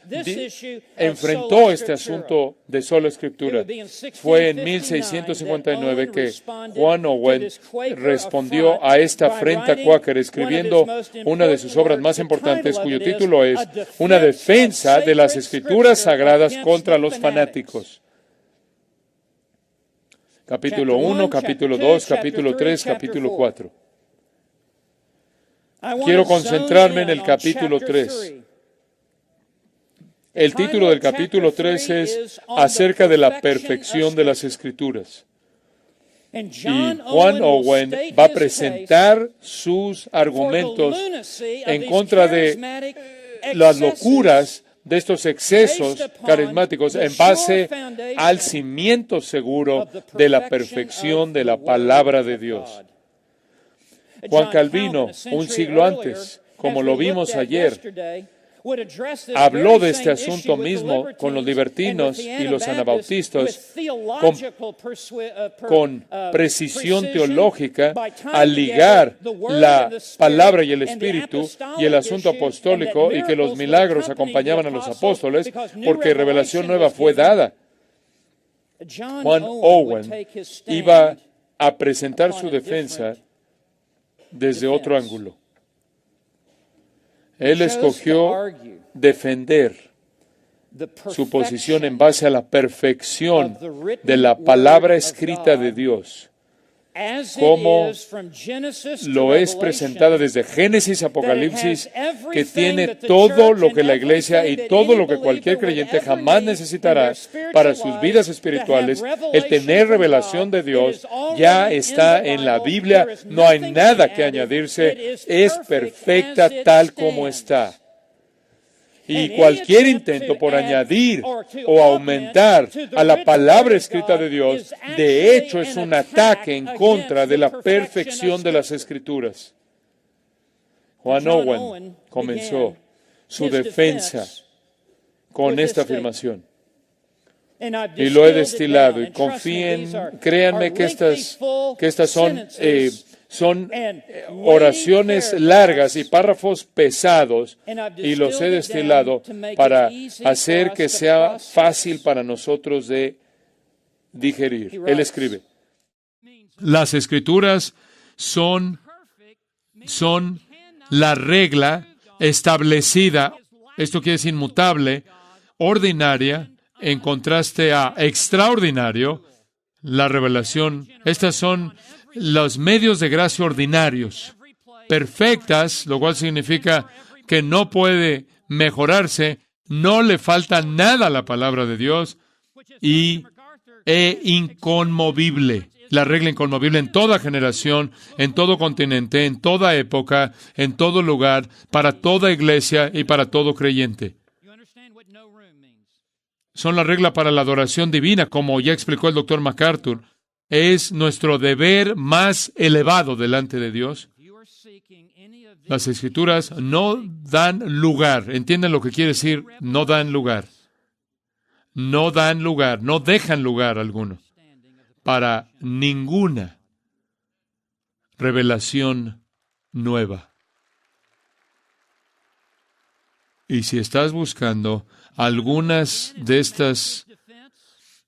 enfrentó este asunto de sola Escritura. Fue en 1659 que Juan Owen respondió a esta afrenta cuáquera escribiendo una de sus obras más importantes, cuyo título es Una defensa de las Escrituras Sagradas contra los fanáticos. Capítulo 1, capítulo 2, capítulo 3, capítulo 4. Quiero concentrarme en el capítulo 3. El título del capítulo 3 es acerca de la perfección de las Escrituras. Y Juan Owen va a presentar sus argumentos en contra de las locuras de estos excesos carismáticos en base al cimiento seguro de la perfección de la palabra de Dios. Juan Calvino, un siglo antes, como lo vimos ayer, habló de este asunto mismo con los libertinos y los anabautistas con precisión teológica al ligar la palabra y el espíritu y el asunto apostólico, y que los milagros acompañaban a los apóstoles porque revelación nueva fue dada. Juan Owen iba a presentar su defensa desde otro ángulo. Él escogió defender su posición en base a la perfección de la palabra escrita de Dios, como lo es presentada desde Génesis a Apocalipsis, que tiene todo lo que la Iglesia y todo lo que cualquier creyente jamás necesitará para sus vidas espirituales. El tener revelación de Dios ya está en la Biblia, no hay nada que añadirse, es perfecta tal como está. Y cualquier intento por añadir o aumentar a la palabra escrita de Dios, de hecho, es un ataque en contra de la perfección de las Escrituras. Juan Owen comenzó su defensa con esta afirmación. Y lo he destilado, y créanme que estas son oraciones largas y párrafos pesados, y los he destilado para hacer que sea fácil para nosotros de digerir. Él escribe: las Escrituras son la regla establecida, esto quiere decir inmutable, ordinaria, en contraste a extraordinario, la revelación. Estas son los medios de gracia ordinarios, perfectas, lo cual significa que no puede mejorarse, no le falta nada a la palabra de Dios, e inconmovible. La regla inconmovible en toda generación, en todo continente, en toda época, en todo lugar, para toda iglesia y para todo creyente. son la regla para la adoración divina, como ya explicó el Dr. MacArthur. Es nuestro deber más elevado delante de Dios. Las Escrituras no dan lugar. ¿Entienden lo que quiere decir? No dan lugar. No dan lugar, no dejan lugar alguno para ninguna revelación nueva. Y si estás buscando algunas de estas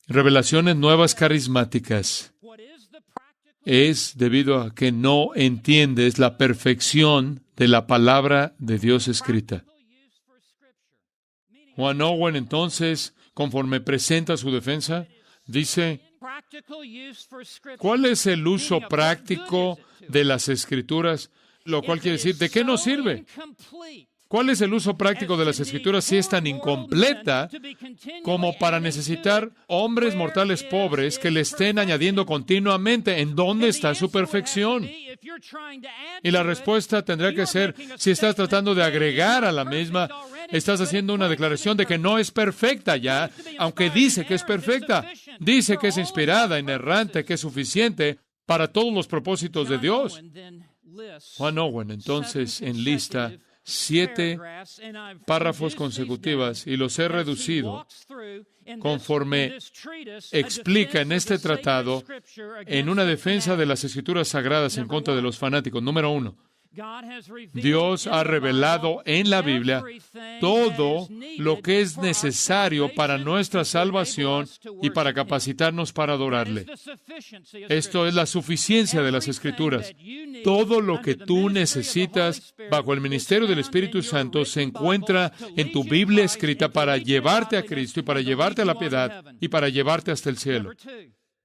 revelaciones nuevas carismáticas, es debido a que no entiendes la perfección de la palabra de Dios escrita. Juan Owen, entonces, conforme presenta su defensa, dice, ¿cuál es el uso práctico de las Escrituras? Lo cual quiere decir, ¿de qué nos sirve? ¿Cuál es el uso práctico de las Escrituras si es tan incompleta como para necesitar hombres mortales pobres que le estén añadiendo continuamente? ¿En dónde está su perfección? Y la respuesta tendrá que ser, si estás tratando de agregar a la misma, estás haciendo una declaración de que no es perfecta ya, aunque dice que es perfecta. Dice que es inspirada, inerrante, que es suficiente para todos los propósitos de Dios. Juan Owen, entonces, enlista 7 párrafos consecutivos y los he reducido conforme explica en este tratado en una defensa de las Escrituras Sagradas en contra de los fanáticos. Número 1. Dios ha revelado en la Biblia todo lo que es necesario para nuestra salvación y para capacitarnos para adorarle. Esto es la suficiencia de las Escrituras. Todo lo que tú necesitas bajo el ministerio del Espíritu Santo se encuentra en tu Biblia escrita para llevarte a Cristo y para llevarte a la piedad y para llevarte hasta el cielo.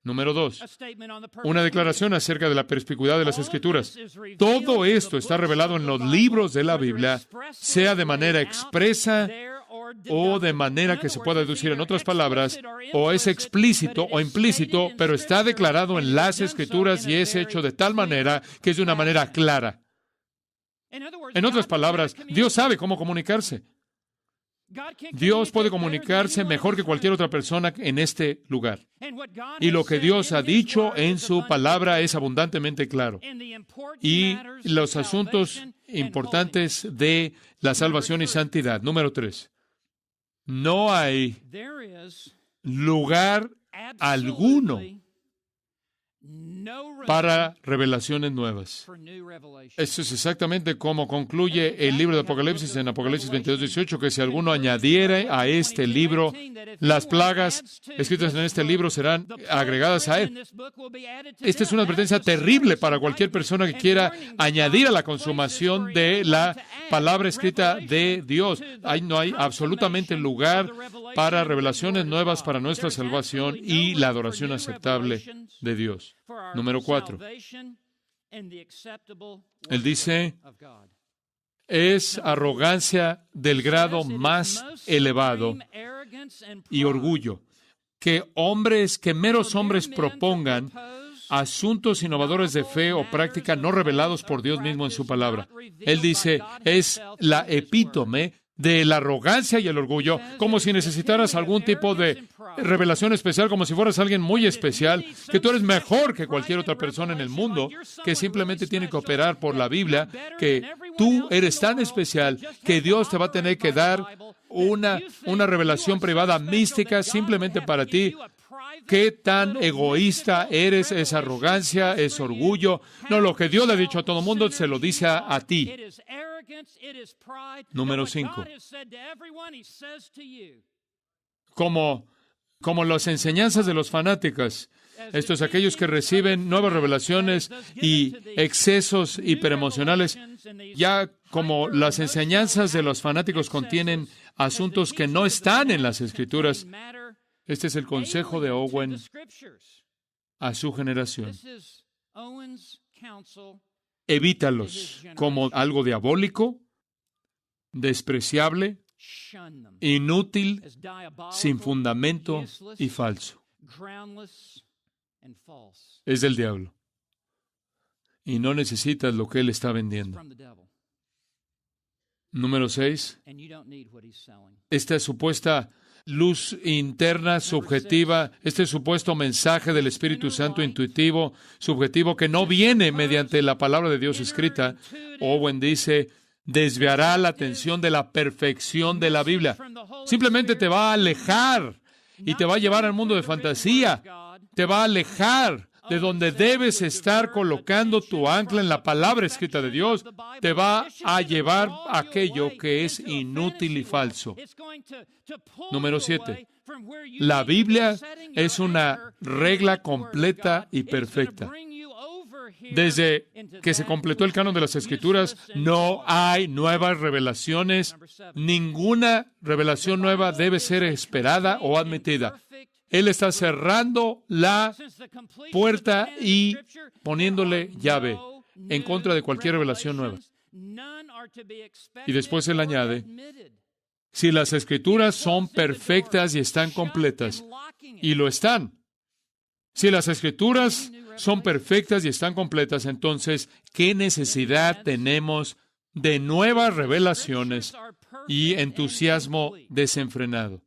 Número 2, una declaración acerca de la perspicuidad de las Escrituras. Todo esto está revelado en los libros de la Biblia, sea de manera expresa o de manera que se pueda deducir. En otras palabras, o es explícito o implícito, pero está declarado en las Escrituras y es hecho de tal manera que es de una manera clara. En otras palabras, Dios sabe cómo comunicarse. Dios puede comunicarse mejor que cualquier otra persona en este lugar. Y lo que Dios ha dicho en su palabra es abundantemente claro. Y los asuntos importantes de la salvación y santidad. Número 3. No hay lugar alguno para revelaciones nuevas. Esto es exactamente como concluye el libro de Apocalipsis en Apocalipsis 22:18, que si alguno añadiere a este libro, las plagas escritas en este libro serán agregadas a él. Esta es una advertencia terrible para cualquier persona que quiera añadir a la consumación de la palabra escrita de Dios. No hay absolutamente lugar para revelaciones nuevas para nuestra salvación y la adoración aceptable de Dios. Número 4. Él dice, es arrogancia del grado más elevado y orgullo que meros hombres propongan asuntos innovadores de fe o práctica no revelados por Dios mismo en su palabra. Él dice, es la epítome de la arrogancia y el orgullo, como si necesitaras algún tipo de revelación especial, como si fueras alguien muy especial, que tú eres mejor que cualquier otra persona en el mundo, que simplemente tiene que operar por la Biblia, que tú eres tan especial que Dios te va a tener que dar una revelación privada mística simplemente para ti. ¿Qué tan egoísta eres? Es arrogancia, es orgullo. No, lo que Dios le ha dicho a todo el mundo, se lo dice a ti. Número 5. Como las enseñanzas de los fanáticos, estos aquellos que reciben nuevas revelaciones y excesos hiperemocionales, ya como las enseñanzas de los fanáticos contienen asuntos que no están en las Escrituras. Este es el consejo de Owen a su generación. Evítalos como algo diabólico, despreciable, inútil, sin fundamento y falso. Es del diablo. Y no necesitas lo que él está vendiendo. Número 6. Esta supuesta luz interna, subjetiva, este supuesto mensaje del Espíritu Santo intuitivo, subjetivo, que no viene mediante la palabra de Dios escrita. Owen dice, desviará la atención de la perfección de la Biblia. Simplemente te va a alejar y te va a llevar al mundo de fantasía. Te va a alejar de donde debes estar colocando tu ancla en la palabra escrita de Dios. Te va a llevar a aquello que es inútil y falso. Número 7. La Biblia es una regla completa y perfecta. Desde que se completó el canon de las Escrituras, no hay nuevas revelaciones. Ninguna revelación nueva debe ser esperada o admitida. Él está cerrando la puerta y poniéndole llave en contra de cualquier revelación nueva. Y después él añade, si las Escrituras son perfectas y están completas, y lo están, si las Escrituras son perfectas y están completas, entonces, ¿qué necesidad tenemos de nuevas revelaciones y entusiasmo desenfrenado?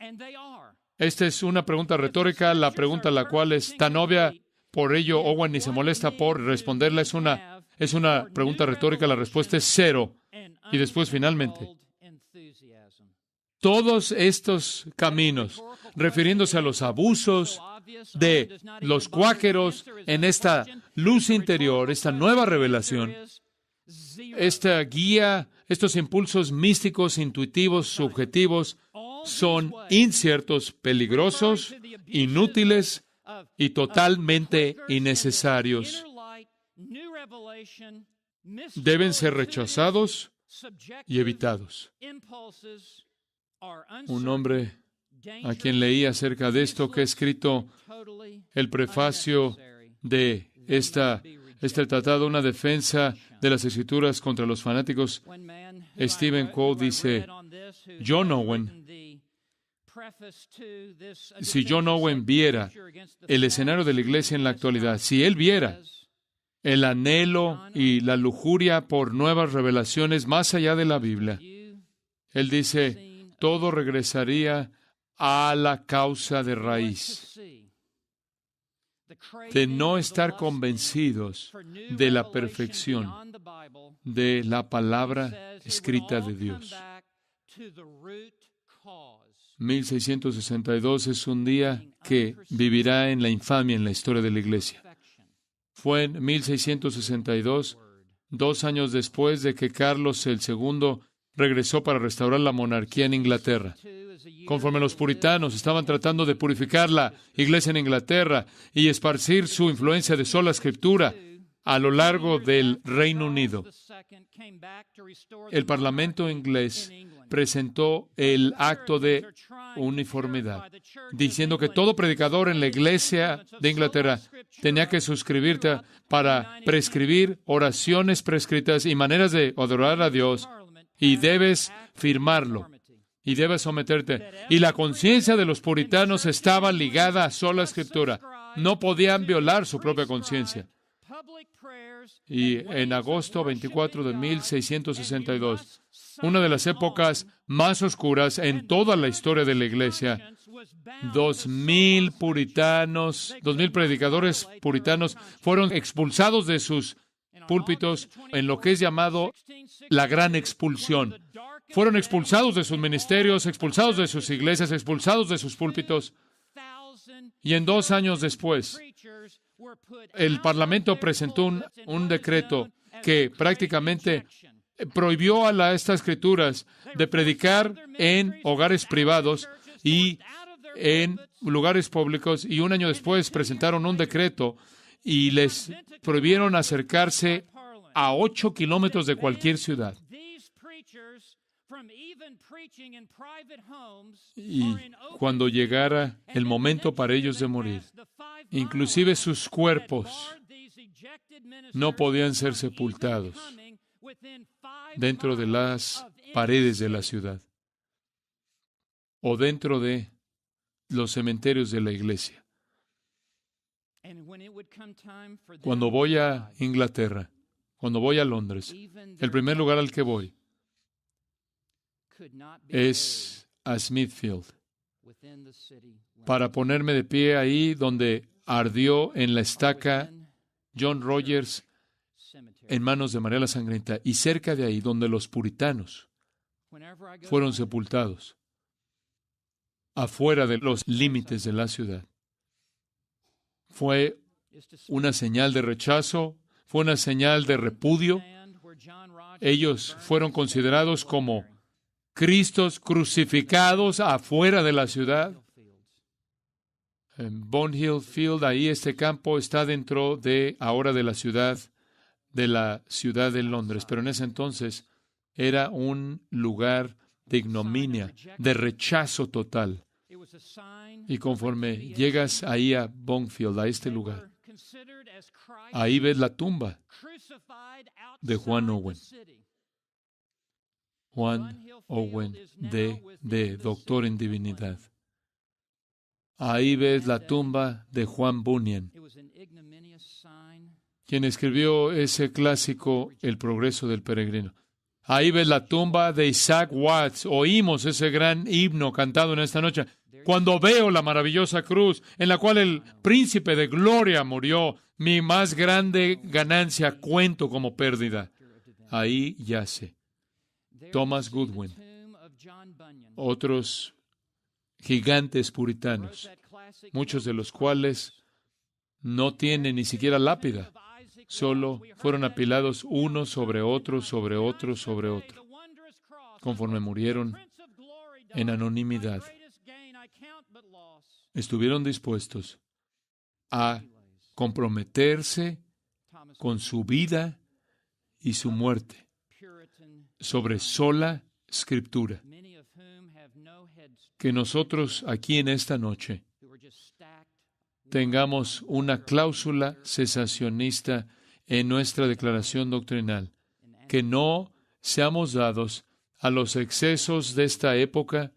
Esta es una pregunta retórica, la pregunta a la cual es tan obvia, por ello Owen ni se molesta por responderla. Es una pregunta retórica, la respuesta es 0. Y después, finalmente, todos estos caminos, refiriéndose a los abusos de los cuáqueros en esta luz interior, esta nueva revelación, esta guía, estos impulsos místicos, intuitivos, subjetivos, son inciertos, peligrosos, inútiles y totalmente innecesarios. Deben ser rechazados y evitados. Un hombre a quien leí acerca de esto, que ha escrito el prefacio de este tratado, una defensa de las Escrituras contra los fanáticos, Stephen Cole dice, si John Owen viera el escenario de la iglesia en la actualidad, si él viera el anhelo y la lujuria por nuevas revelaciones más allá de la Biblia, él dice, todo regresaría a la causa de raíz, de no estar convencidos de la perfección de la palabra escrita de Dios. 1662 es un día que vivirá en la infamia en la historia de la Iglesia. Fue en 1662, 2 años después de que Carlos II regresó para restaurar la monarquía en Inglaterra. Conforme los puritanos estaban tratando de purificar la Iglesia en Inglaterra y esparcir su influencia de sola Escritura a lo largo del Reino Unido, el Parlamento inglés presentó el acto de uniformidad, diciendo que todo predicador en la Iglesia de Inglaterra tenía que suscribirte para prescribir oraciones prescritas y maneras de adorar a Dios, y debes firmarlo, y debes someterte. Y la conciencia de los puritanos estaba ligada a sola Escritura. No podían violar su propia conciencia. Y en agosto 24 de 1662, una de las épocas más oscuras en toda la historia de la Iglesia, 2,000 puritanos, 2,000 predicadores puritanos fueron expulsados de sus púlpitos en lo que es llamado la gran expulsión. Fueron expulsados de sus ministerios, expulsados de sus iglesias, expulsados de sus púlpitos. Y en 2 años después, el Parlamento presentó un decreto que prácticamente prohibió a estas Escrituras de predicar en hogares privados y en lugares públicos, y 1 año después presentaron un decreto y les prohibieron acercarse a 8 kilómetros de cualquier ciudad. Y cuando llegara el momento para ellos de morir, inclusive sus cuerpos no podían ser sepultados dentro de las paredes de la ciudad o dentro de los cementerios de la iglesia. Cuando voy a Inglaterra, cuando voy a Londres, el primer lugar al que voy es a Smithfield, para ponerme de pie ahí donde ardió en la estaca John Rogers en manos de María la Sangrienta, y cerca de ahí donde los puritanos fueron sepultados, afuera de los límites de la ciudad. Fue una señal de rechazo, fue una señal de repudio. Ellos fueron considerados como Cristos crucificados afuera de la ciudad. En Bonhill Field, ahí este campo está dentro de ahora de la ciudad de Londres, pero en ese entonces era un lugar de ignominia, de rechazo total. Y conforme llegas ahí a Bonfield, a este lugar, ahí ves la tumba de Juan Owen. Juan Owen, de doctor en divinidad. Ahí ves la tumba de Juan Bunyan, quien escribió ese clásico, El progreso del peregrino. Ahí ves la tumba de Isaac Watts. Oímos ese gran himno cantado en esta noche. Cuando veo la maravillosa cruz en la cual el príncipe de gloria murió, mi más grande ganancia cuento como pérdida. Ahí yace Thomas Goodwin, otros gigantes puritanos, muchos de los cuales no tienen ni siquiera lápida, solo fueron apilados uno sobre otro, sobre otro, sobre otro, conforme murieron en anonimidad. Estuvieron dispuestos a comprometerse con su vida y su muerte sobre sola Escritura. Que nosotros aquí en esta noche tengamos una cláusula cesacionista en nuestra declaración doctrinal, que no seamos dados a los excesos de esta época,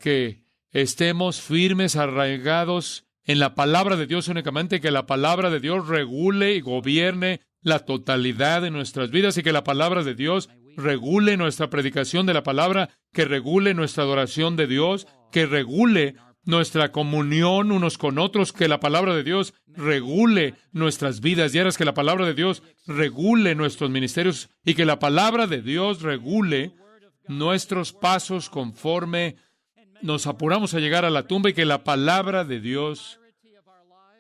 que estemos firmes, arraigados en la palabra de Dios únicamente, que la palabra de Dios regule y gobierne la totalidad de nuestras vidas y que la palabra de Dios regule nuestra predicación de la palabra, que regule nuestra adoración de Dios, que regule nuestra comunión unos con otros, que la palabra de Dios regule nuestras vidas diarias, que la palabra de Dios regule nuestros ministerios y que la palabra de Dios regule nuestros pasos conforme nos apuramos a llegar a la tumba y que la palabra de Dios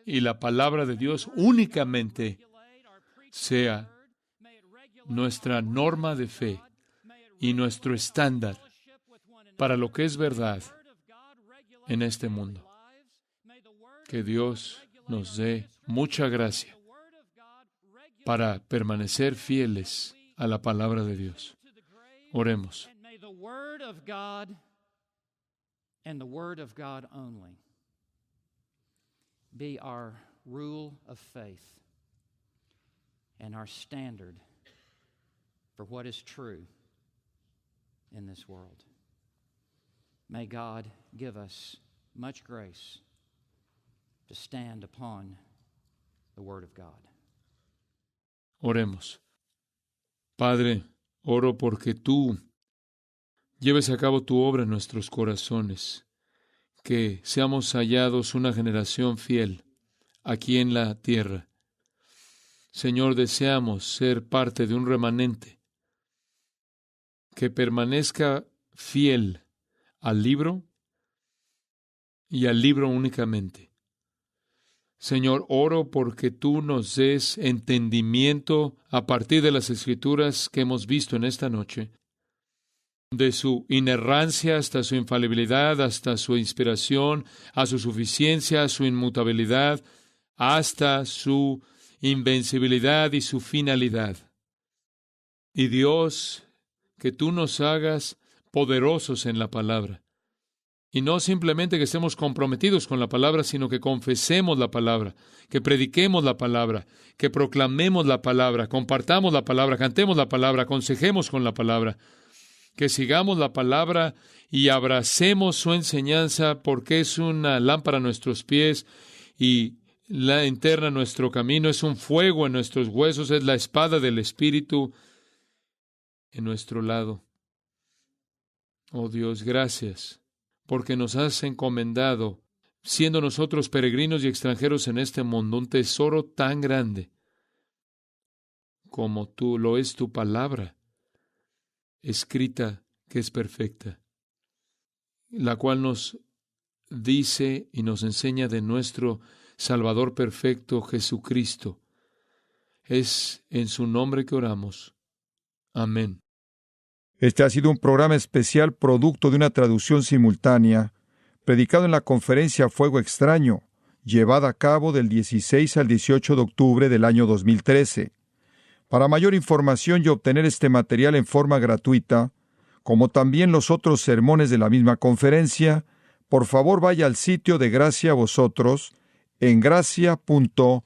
y la palabra de Dios únicamente sea nuestra norma de fe y nuestro estándar para lo que es verdad en este mundo. Que Dios nos dé mucha gracia para permanecer fieles a la palabra de Dios. Oremos. And the Word of God only be our rule of faith and our standard for what is true in this world. May God give us much grace to stand upon the Word of God. Oremos. Padre, oro porque Tú lleves a cabo Tu obra en nuestros corazones, que seamos hallados una generación fiel aquí en la tierra. Señor, deseamos ser parte de un remanente que permanezca fiel al libro y al libro únicamente. Señor, oro porque Tú nos des entendimiento a partir de las Escrituras que hemos visto en esta noche, de su inerrancia hasta su infalibilidad, hasta su inspiración, a su suficiencia, a su inmutabilidad, hasta su invencibilidad y su finalidad. Y Dios, que Tú nos hagas poderosos en la palabra. Y no simplemente que estemos comprometidos con la palabra, sino que confesemos la palabra, que prediquemos la palabra, que proclamemos la palabra, compartamos la palabra, cantemos la palabra, aconsejemos con la palabra. Que sigamos la palabra y abracemos su enseñanza porque es una lámpara a nuestros pies y la linterna a nuestro camino, es un fuego en nuestros huesos, es la espada del Espíritu en nuestro lado. Oh Dios, gracias porque nos has encomendado, siendo nosotros peregrinos y extranjeros en este mundo, un tesoro tan grande como tú lo es tu palabra, escrita que es perfecta, la cual nos dice y nos enseña de nuestro Salvador perfecto, Jesucristo. Es en su nombre que oramos. Amén. Este ha sido un programa especial producto de una traducción simultánea, predicado en la conferencia Fuego Extraño, llevada a cabo del 16 al 18 de octubre del año 2013. Para mayor información y obtener este material en forma gratuita, como también los otros sermones de la misma conferencia, por favor vaya al sitio de Gracia a Vosotros en gracia.org.